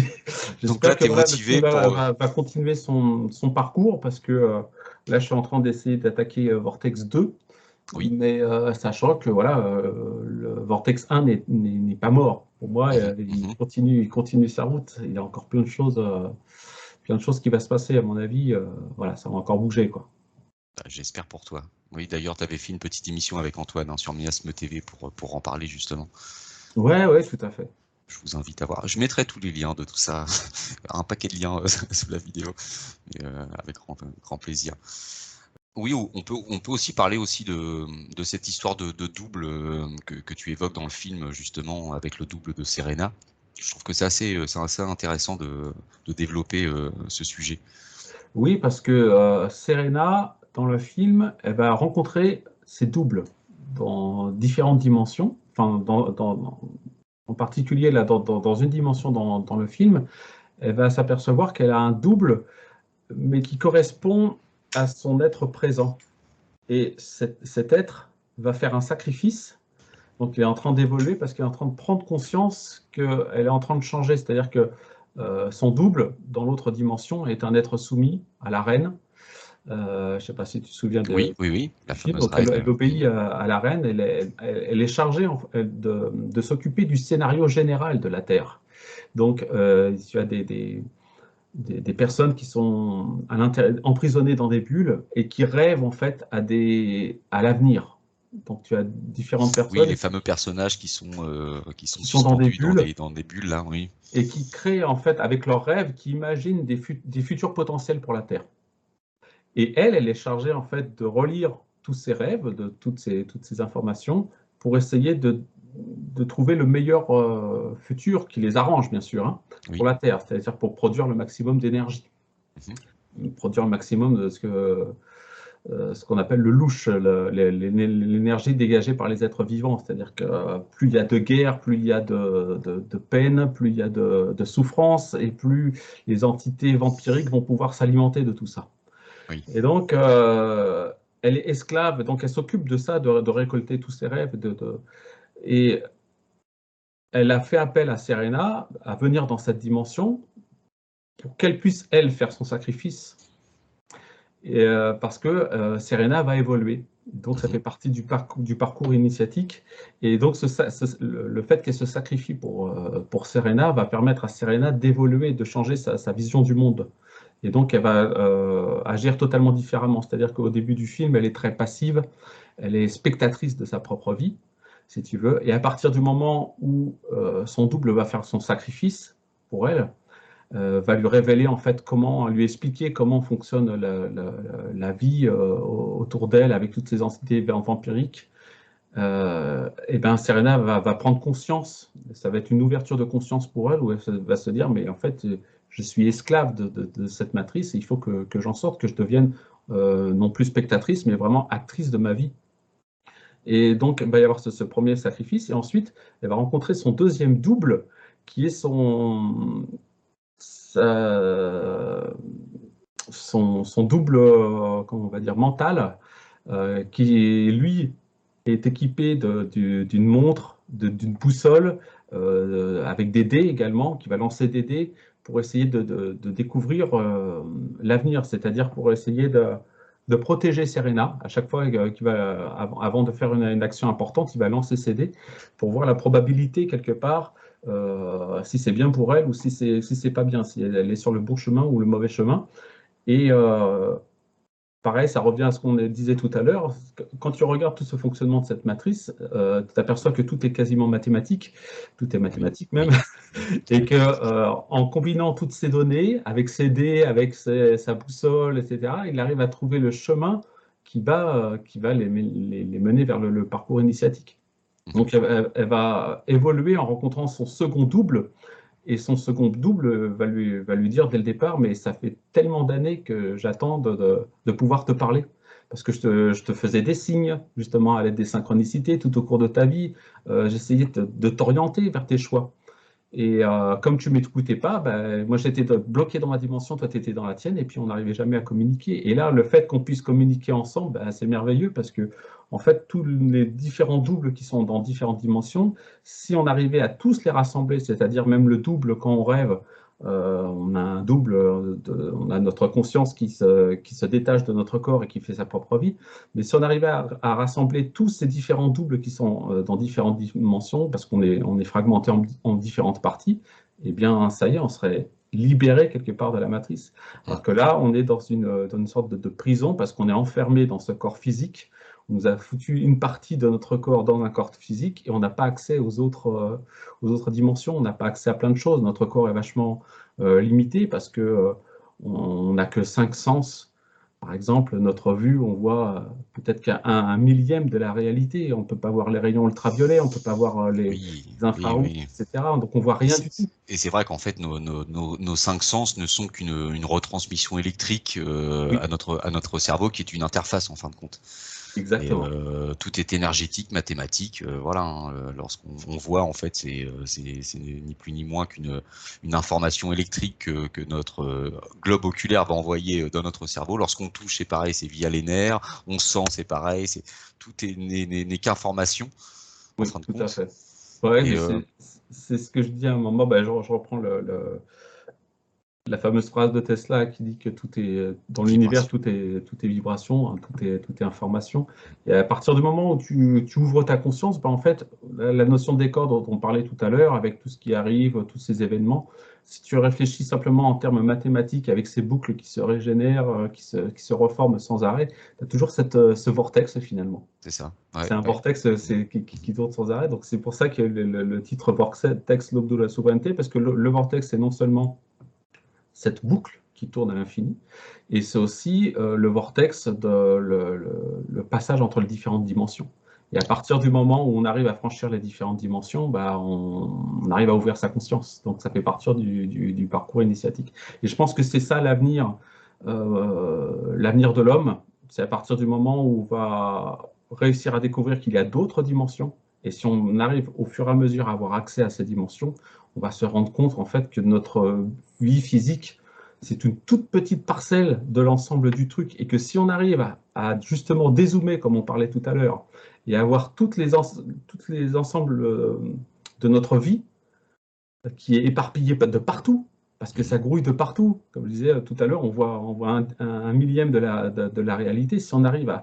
Donc là, tu es motivé pour... va continuer son parcours, parce que là, je suis en train d'essayer d'attaquer Vortex 2, Oui. mais sachant que voilà, le Vortex 1 n'est pas mort. Pour moi, il continue sa route. Il y a encore plein de choses qui vont se passer, à mon avis. Voilà, ça va encore bouger, quoi. J'espère pour toi. Oui, d'ailleurs, tu avais fait une petite émission avec Antoine sur Miasme TV pour en parler, justement. Ouais, tout à fait. Je vous invite à voir. Je mettrai tous les liens de tout ça, un paquet de liens sous la vidéo, avec grand plaisir. Oui, on peut aussi parler aussi de cette histoire de double que tu évoques dans le film, justement, avec le double de Serena. Je trouve que c'est assez intéressant de développer ce sujet. Oui, parce que Serena, dans le film, elle va rencontrer ses doubles dans différentes dimensions. Enfin, en particulier, là, dans une dimension dans le film, elle va s'apercevoir qu'elle a un double, mais qui correspond à son être présent. Et cet être va faire un sacrifice. Donc, il est en train d'évoluer parce qu'il est en train de prendre conscience qu'elle est en train de changer. C'est-à-dire que son double, dans l'autre dimension, est un être soumis à la reine. Je ne sais pas si tu te souviens de Oui, la film. fameuse Donc, reine. elle obéit à la reine. Elle est chargée de s'occuper du scénario général de la Terre. Donc, tu as des personnes qui sont emprisonnées dans des bulles et qui rêvent en fait à l'avenir. Donc tu as différentes personnes. Oui, les fameux personnages qui sont dans des bulles, là, oui. Et qui créent en fait avec leurs rêves, qui imaginent des futurs potentiels pour la Terre. Et elle est chargée en fait de relire tous ces rêves, de toutes ces informations, pour essayer de trouver le meilleur futur qui les arrange, bien sûr, hein, pour la Terre, c'est-à-dire pour produire le maximum d'énergie. Produire le maximum de ce qu'on appelle le louche, l'énergie dégagée par les êtres vivants. C'est-à-dire que plus il y a de guerre, plus il y a de peine, plus il y a de souffrance, et plus les entités vampiriques vont pouvoir s'alimenter de tout ça. Oui. Et donc, elle est esclave, donc elle s'occupe de ça, de récolter tous ses rêves. Et elle a fait appel à Serena à venir dans cette dimension pour qu'elle puisse, elle, faire son sacrifice. Et, parce que Serena va évoluer. Donc, ça fait partie du parcours initiatique. Et donc, le fait qu'elle se sacrifie pour Serena va permettre à Serena d'évoluer, de changer sa vision du monde. Et donc, elle va agir totalement différemment. C'est-à-dire qu'au début du film, elle est très passive, elle est spectatrice de sa propre vie, si tu veux. Et à partir du moment où son double va faire son sacrifice pour elle, va lui révéler en fait lui expliquer comment fonctionne la vie autour d'elle avec toutes ces entités vampiriques. Et ben Serena va prendre conscience. Ça va être une ouverture de conscience pour elle où elle va se dire mais en fait je suis esclave de cette matrice et il faut que j'en sorte, que je devienne non plus spectatrice mais vraiment actrice de ma vie. Et donc il va y avoir ce premier sacrifice et ensuite elle va rencontrer son deuxième double qui est son double, comment on va dire, mental, qui lui est équipé d'une montre, d'une boussole, avec des dés également, qui va lancer des dés pour essayer de découvrir l'avenir, c'est-à-dire pour essayer de protéger Serena. À chaque fois avant de faire une action importante, il va lancer ses dés pour voir la probabilité quelque part si c'est bien pour elle ou si c'est pas bien, si elle est sur le bon chemin ou le mauvais chemin. Et pareil, ça revient à ce qu'on disait tout à l'heure. Quand tu regardes tout ce fonctionnement de cette matrice, tu t'aperçois que tout est quasiment mathématique, tout est mathématique même, et que en combinant toutes ces données, avec ses dés, avec sa boussole, etc., il arrive à trouver le chemin qui va les mener vers le parcours initiatique. Donc elle va évoluer en rencontrant son second double, et son second double va lui dire dès le départ, mais ça fait tellement d'années que j'attends de pouvoir te parler. Parce que je te faisais des signes, justement, à l'aide des synchronicités tout au cours de ta vie. J'essayais de t'orienter vers tes choix. Et comme tu ne m'écoutais pas, ben, moi j'étais bloqué dans ma dimension, toi tu étais dans la tienne, et puis on n'arrivait jamais à communiquer. Et là, le fait qu'on puisse communiquer ensemble, ben, c'est merveilleux parce que, en fait, tous les différents doubles qui sont dans différentes dimensions, si on arrivait à tous les rassembler, c'est-à-dire même le double quand on rêve, on a un double, on a notre conscience qui se détache de notre corps et qui fait sa propre vie. Mais si on arrivait à rassembler tous ces différents doubles qui sont dans différentes dimensions, parce qu'on est fragmenté en différentes parties, eh bien, ça y est, on serait libéré quelque part de la matrice. Alors que là, on est dans une sorte de prison parce qu'on est enfermé dans ce corps physique. On nous a foutu une partie de notre corps dans un corps physique et on n'a pas accès aux autres dimensions, on n'a pas accès à plein de choses. Notre corps est vachement limité parce qu'on n'a que 5 sens. Par exemple, notre vue, on voit peut-être qu'un millième de la réalité. On ne peut pas voir les rayons ultraviolets, on ne peut pas voir les infrarouges, etc. Donc on ne voit rien du tout. Et c'est vrai qu'en fait, nos 5 sens ne sont qu'une retransmission électrique à notre cerveau, qui est une interface en fin de compte. Exactement. Et, tout est énergétique, mathématique. Voilà, hein, lorsqu'on voit, en fait, c'est ni plus ni moins qu'une information électrique que notre globe oculaire va envoyer dans notre cerveau. Lorsqu'on touche, c'est pareil, c'est via les nerfs. On sent, c'est pareil. Tout n'est qu'information. Oui, tout à fait. Ouais, mais c'est ce que je dis à un moment. Ben, je reprends la fameuse phrase de Tesla qui dit que tout est dans l'univers, tout est vibration, hein, tout est information. Et à partir du moment où tu ouvres ta conscience, ben en fait, la notion de décor dont on parlait tout à l'heure, avec tout ce qui arrive, tous ces événements, si tu réfléchis simplement en termes mathématiques, avec ces boucles qui se régénèrent, qui se reforment sans arrêt, tu as toujours ce vortex finalement. C'est ça. Ouais, c'est un vortex qui tourne sans arrêt. Donc c'est pour ça que le titre vortex, l'aube de la souveraineté, parce que le vortex, c'est non seulement cette boucle qui tourne à l'infini, et c'est aussi le vortex le passage entre les différentes dimensions. Et à partir du moment où on arrive à franchir les différentes dimensions, bah, on arrive à ouvrir sa conscience. Donc ça fait partie du parcours initiatique. Et je pense que c'est ça l'avenir de l'homme. C'est à partir du moment où on va réussir à découvrir qu'il y a d'autres dimensions. Et si on arrive au fur et à mesure à avoir accès à ces dimensions, on va se rendre compte en fait que notre vie physique, c'est une toute petite parcelle de l'ensemble du truc, et que si on arrive à justement dézoomer, comme on parlait tout à l'heure, et à avoir toutes les ensembles de notre vie qui est éparpillée de partout, parce que ça grouille de partout, comme je disais tout à l'heure, on voit un millième de la réalité. Si on arrive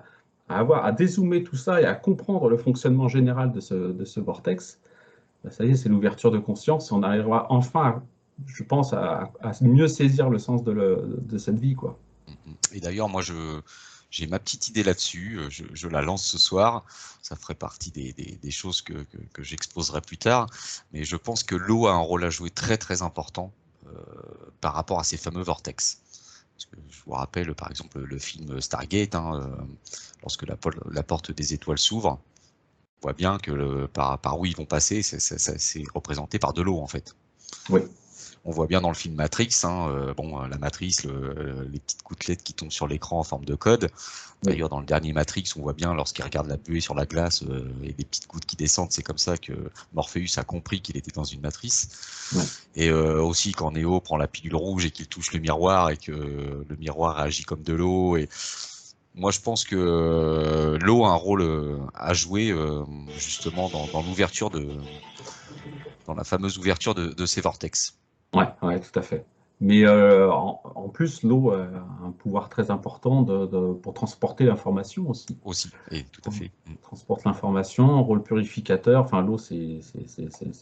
à dézoomer tout ça et à comprendre le fonctionnement général de ce vortex, ben ça y est, c'est l'ouverture de conscience, et on arrivera enfin, je pense, à mieux saisir le sens de cette vie, quoi. Et d'ailleurs, moi, j'ai ma petite idée là-dessus, je la lance ce soir, ça ferait partie des choses que j'exposerai plus tard, mais je pense que l'eau a un rôle à jouer très très important par rapport à ces fameux vortex. Parce que je vous rappelle, par exemple, le film Stargate, hein, lorsque la porte des étoiles s'ouvre, on voit bien que par où ils vont passer, c'est représenté par de l'eau, en fait. Oui. On voit bien dans le film Matrix, hein, la matrice, les petites gouttelettes qui tombent sur l'écran en forme de code. D'ailleurs, dans le dernier Matrix, on voit bien lorsqu'il regarde la buée sur la glace et des petites gouttes qui descendent, c'est comme ça que Morpheus a compris qu'il était dans une matrice. Ouais. Et aussi quand Neo prend la pilule rouge et qu'il touche le miroir et que le miroir réagit comme de l'eau. Et moi, je pense que l'eau a un rôle à jouer justement dans l'ouverture dans la fameuse ouverture de ces vortex. Ouais, tout à fait. Mais en plus, l'eau a un pouvoir très important pour transporter l'information aussi. Aussi, et tout à fait. Transporte l'information, rôle purificateur. Enfin, l'eau, c'est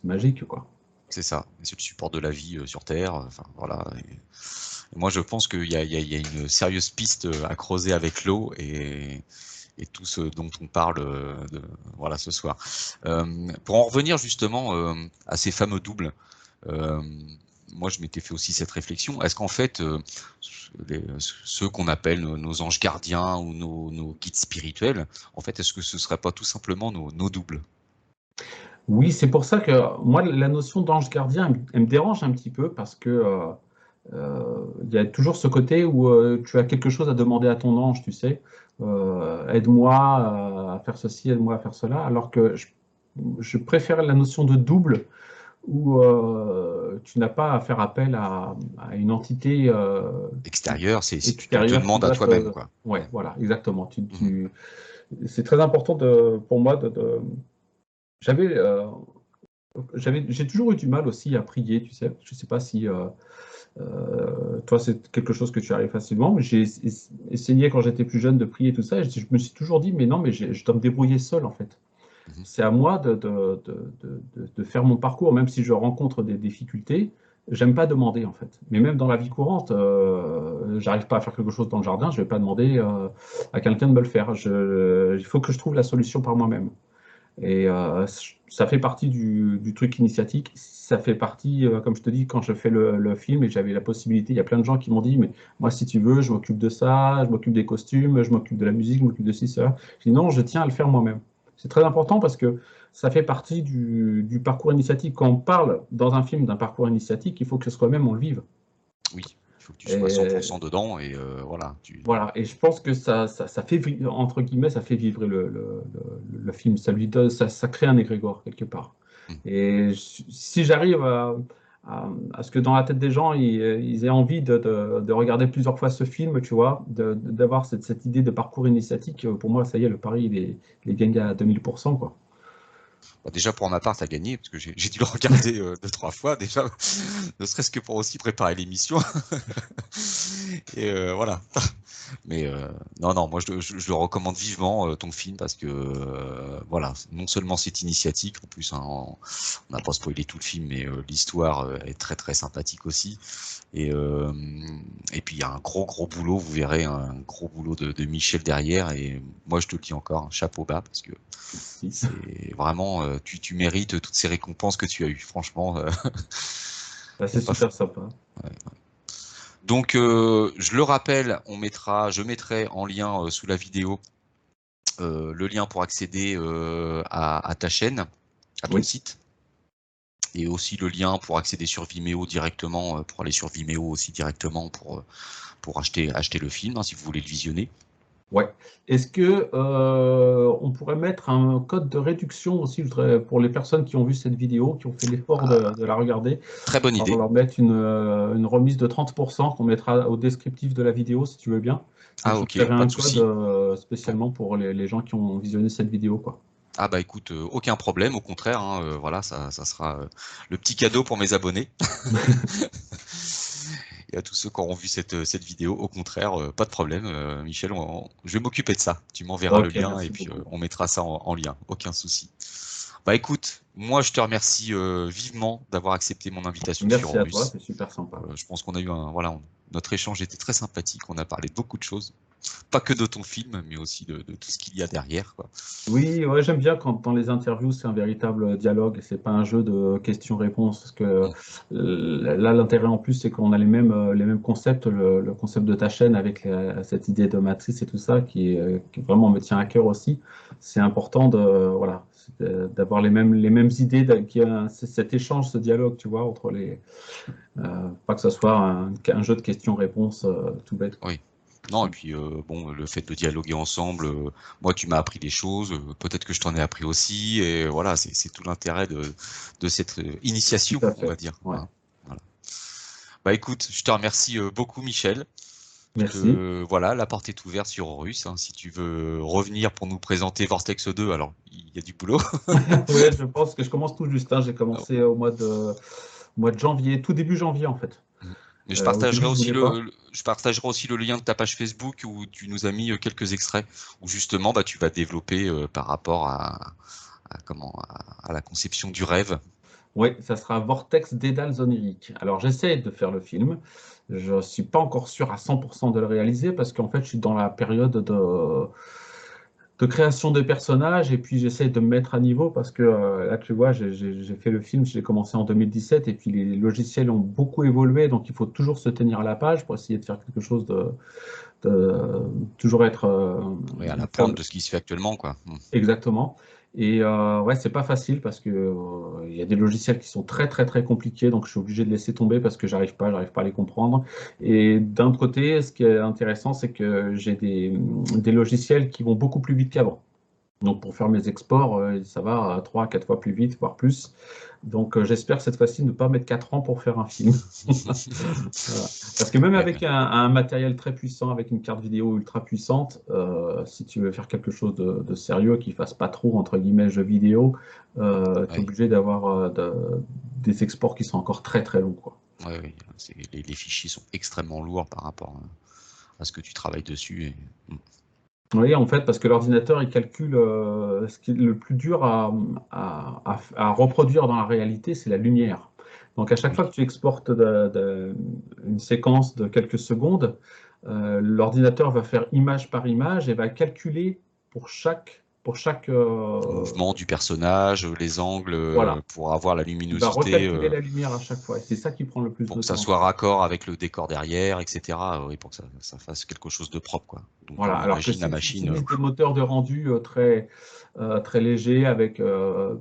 magique, quoi. c'est ça. C'est le support de la vie sur Terre. Enfin, voilà. Et moi, je pense qu'il y a une sérieuse piste à creuser avec l'eau et tout ce dont on parle voilà, ce soir. Pour en revenir justement à ces fameux doubles, moi, je m'étais fait aussi cette réflexion. Est-ce qu'en fait, ceux qu'on appelle nos anges gardiens ou nos guides spirituels, en fait, est-ce que ce ne serait pas tout simplement nos doubles? Oui, c'est pour ça que moi, la notion d'ange gardien, elle me dérange un petit peu parce que il y a toujours ce côté où tu as quelque chose à demander à ton ange, tu sais. Aide-moi à faire ceci, aide-moi à faire cela. Alors que je préfère la notion de double où tu n'as pas à faire appel à une entité Extérieure, tu te extérieure qui demandes à doit toi-même, quoi. Ouais, voilà, exactement. C'est très important pour moi j'ai toujours eu du mal aussi à prier, tu sais. Je ne sais pas si toi, c'est quelque chose que tu arrives facilement. Mais j'ai essayé quand j'étais plus jeune de prier tout ça. Et je me suis toujours dit, mais non, mais je dois me débrouiller seul en fait. C'est à moi de faire mon parcours, même si je rencontre des difficultés. J'aime pas demander en fait. Mais même dans la vie courante, j'arrive pas à faire quelque chose dans le jardin, je vais pas demander à quelqu'un de me le faire. Il faut que je trouve la solution par moi-même. Et ça fait partie du truc initiatique. Ça fait partie, comme je te dis, quand je fais le film et j'avais la possibilité, il y a plein de gens qui m'ont dit, mais moi, si tu veux, je m'occupe de ça, je m'occupe des costumes, je m'occupe de la musique, je m'occupe de ci, ça. Je dis non, je tiens à le faire moi-même. C'est très important parce que ça fait partie du parcours initiatique. Quand on parle dans un film d'un parcours initiatique, il faut que soi-même on le vive. Oui, il faut que tu sois 100% dedans et voilà. Voilà, et je pense que ça fait, entre guillemets, ça fait vivre le film. Ça crée un égrégore quelque part. Et si j'arrive à ce que dans la tête des gens, ils aient envie de regarder plusieurs fois ce film, tu vois, d'avoir cette idée de parcours initiatique, pour moi, ça y est, le pari, il est gagné à 2000%, quoi. Bah, déjà pour ma part, t'as gagné parce que j'ai dû le regarder 2-3 fois déjà, ne serait-ce que pour aussi préparer l'émission. Et voilà. Mais non, moi je le recommande vivement ton film parce que voilà, non seulement c'est initiatique, en plus hein, on n'a pas spoilé tout le film, mais l'histoire est très très sympathique aussi. Et puis il y a un gros boulot, vous verrez un gros boulot de Michel derrière. Et moi je te le dis encore, chapeau bas parce que c'est vraiment tu mérites toutes ces récompenses que tu as eues, franchement. C'est super sympa. Ouais. Donc, je le rappelle, je mettrai en lien sous la vidéo le lien pour accéder à ta chaîne, à ton site, et aussi le lien pour accéder sur Vimeo directement, pour aller sur Vimeo aussi directement pour acheter le film, hein, si vous voulez le visionner. Ouais. Est-ce que on pourrait mettre un code de réduction aussi pour les personnes qui ont vu cette vidéo, qui ont fait l'effort de la regarder? Très bonne idée. On va leur mettre une remise de 30% qu'on mettra au descriptif de la vidéo, si tu veux bien. Ah ok, pas de souci. Spécialement pour les gens qui ont visionné cette vidéo, quoi. Ah bah écoute, aucun problème, au contraire, hein, voilà, ça sera le petit cadeau pour mes abonnés. Et à tous ceux qui auront vu cette vidéo, au contraire, pas de problème, Michel, je vais m'occuper de ça. Tu m'enverras le lien et puis on mettra ça en lien, aucun souci. Bah écoute, moi je te remercie vivement d'avoir accepté mon invitation sur Horus. Merci à toi, c'est super sympa. Je pense qu'on a eu notre échange était très sympathique, on a parlé de beaucoup de choses. Pas que de ton film, mais aussi de tout ce qu'il y a derrière, quoi. Oui, ouais, j'aime bien quand dans les interviews, c'est un véritable dialogue, c'est pas un jeu de questions-réponses. Parce que là, l'intérêt en plus, c'est qu'on a les mêmes concepts, le concept de ta chaîne avec cette idée de matrice et tout ça, qui vraiment me tient à cœur aussi. C'est important d'avoir les mêmes idées, qu'il y a cet échange, ce dialogue, tu vois, entre pas que ce soit un jeu de questions-réponses tout bête. Oui. Non, et puis bon, le fait de dialoguer ensemble, moi tu m'as appris des choses, peut-être que je t'en ai appris aussi, et voilà, c'est tout l'intérêt de cette initiation, on va dire. Ouais. Voilà. Bah écoute, je te remercie beaucoup, Michel. Merci. Voilà, la porte est ouverte sur Horus. Hein, si tu veux revenir pour nous présenter Vortex 2, alors il y a du boulot. Oui, je pense que je commence tout juste. Hein. J'ai commencé au mois de janvier, tout début janvier en fait. Mais je partagerai aussi le lien de ta page Facebook où tu nous as mis quelques extraits où justement tu vas développer par rapport à la conception du rêve. Oui, ça sera Vortex Dédales oniriques. Alors, j'essaie de faire le film. Je ne suis pas encore sûr à 100% de le réaliser parce qu'en fait, je suis dans la période de création des personnages et puis j'essaie de me mettre à niveau parce que là, tu vois, j'ai fait le film, j'ai commencé en 2017 et puis les logiciels ont beaucoup évolué, donc il faut toujours se tenir à la page pour essayer de faire quelque chose toujours être Oui, à la pointe de ce qui se fait actuellement, quoi. exactement. Et ouais, c'est pas facile parce que il y a des logiciels qui sont très très très compliqués, donc je suis obligé de laisser tomber parce que j'arrive pas à les comprendre. Et d'un autre côté, ce qui est intéressant, c'est que j'ai des logiciels qui vont beaucoup plus vite qu'avant. Donc pour faire mes exports, ça va à 3 à 4 fois plus vite, voire plus. Donc j'espère cette fois-ci ne pas mettre 4 ans pour faire un film. Voilà. Parce que même avec un matériel très puissant, avec une carte vidéo ultra puissante, si tu veux faire quelque chose de sérieux, qui ne fasse pas trop, entre guillemets, jeux vidéo, tu es obligé d'avoir des exports qui sont encore très très longs, quoi. Oui, les fichiers sont extrêmement lourds par rapport à ce que tu travailles dessus. Et... Oui, en fait, parce que l'ordinateur, il calcule ce qui est le plus dur à reproduire dans la réalité, c'est la lumière. Donc, à chaque fois que tu exportes une séquence de quelques secondes, l'ordinateur va faire image par image et va calculer pour chaque mouvement du personnage, les angles, voilà. pour avoir la Il va luminosité. recalculer la lumière à chaque fois. Et c'est ça qui prend le plus de temps. Pour que ça soit raccord avec le décor derrière, etc. Oui, pour que ça fasse quelque chose de propre, quoi. Donc, voilà. Alors que si la tu machine. utilises des moteurs de rendu très légers, avec,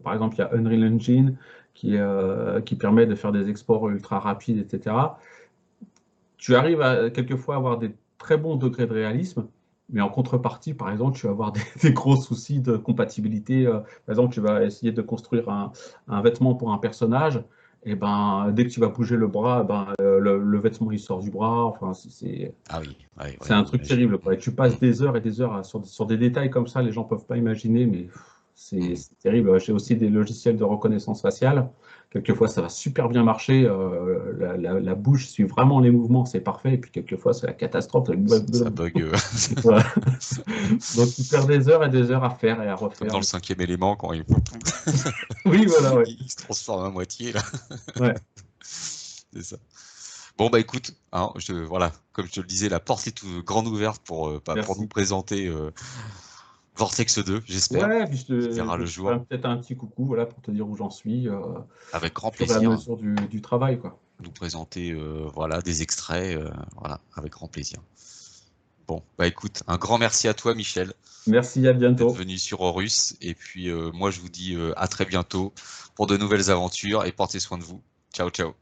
par exemple, il y a Unreal Engine qui permet de faire des exports ultra rapides, etc. Tu arrives quelquefois à avoir des très bons degrés de réalisme, mais en contrepartie, par exemple, tu vas avoir des gros soucis de compatibilité. Par exemple, tu vas essayer de construire un vêtement pour un personnage, et ben, dès que tu vas bouger le bras, le vêtement il sort du bras. Enfin, c'est un truc terrible, quoi. Et tu passes des heures et des heures sur des détails comme ça, les gens ne peuvent pas imaginer, mais c'est terrible. J'ai aussi des logiciels de reconnaissance faciale. Quelquefois, ça va super bien marcher. La bouche suit vraiment les mouvements, c'est parfait. Et puis, quelquefois, c'est la catastrophe. Ça bug. Voilà. Donc, tu perds des heures et des heures à faire et à refaire. Comme dans le 5e élément, quand il... Oui, voilà, ouais. Il se transforme à moitié, là. Ouais. C'est ça. Bon, bah écoute, hein, voilà, comme je te le disais, la porte est toute grande ouverte pour nous présenter Vortex 2, j'espère. Ouais, puis je verra le jour. Peut-être un petit coucou, voilà, pour te dire où j'en suis. Avec grand plaisir. À la plaisir. mesure du travail, quoi. Nous présenter voilà, des extraits, voilà, avec grand plaisir. Bon, bah écoute, un grand merci à toi, Michel. Merci, à bientôt. D'être venu sur Horus. Et puis, moi, je vous dis à très bientôt pour de nouvelles aventures et portez soin de vous. Ciao, ciao.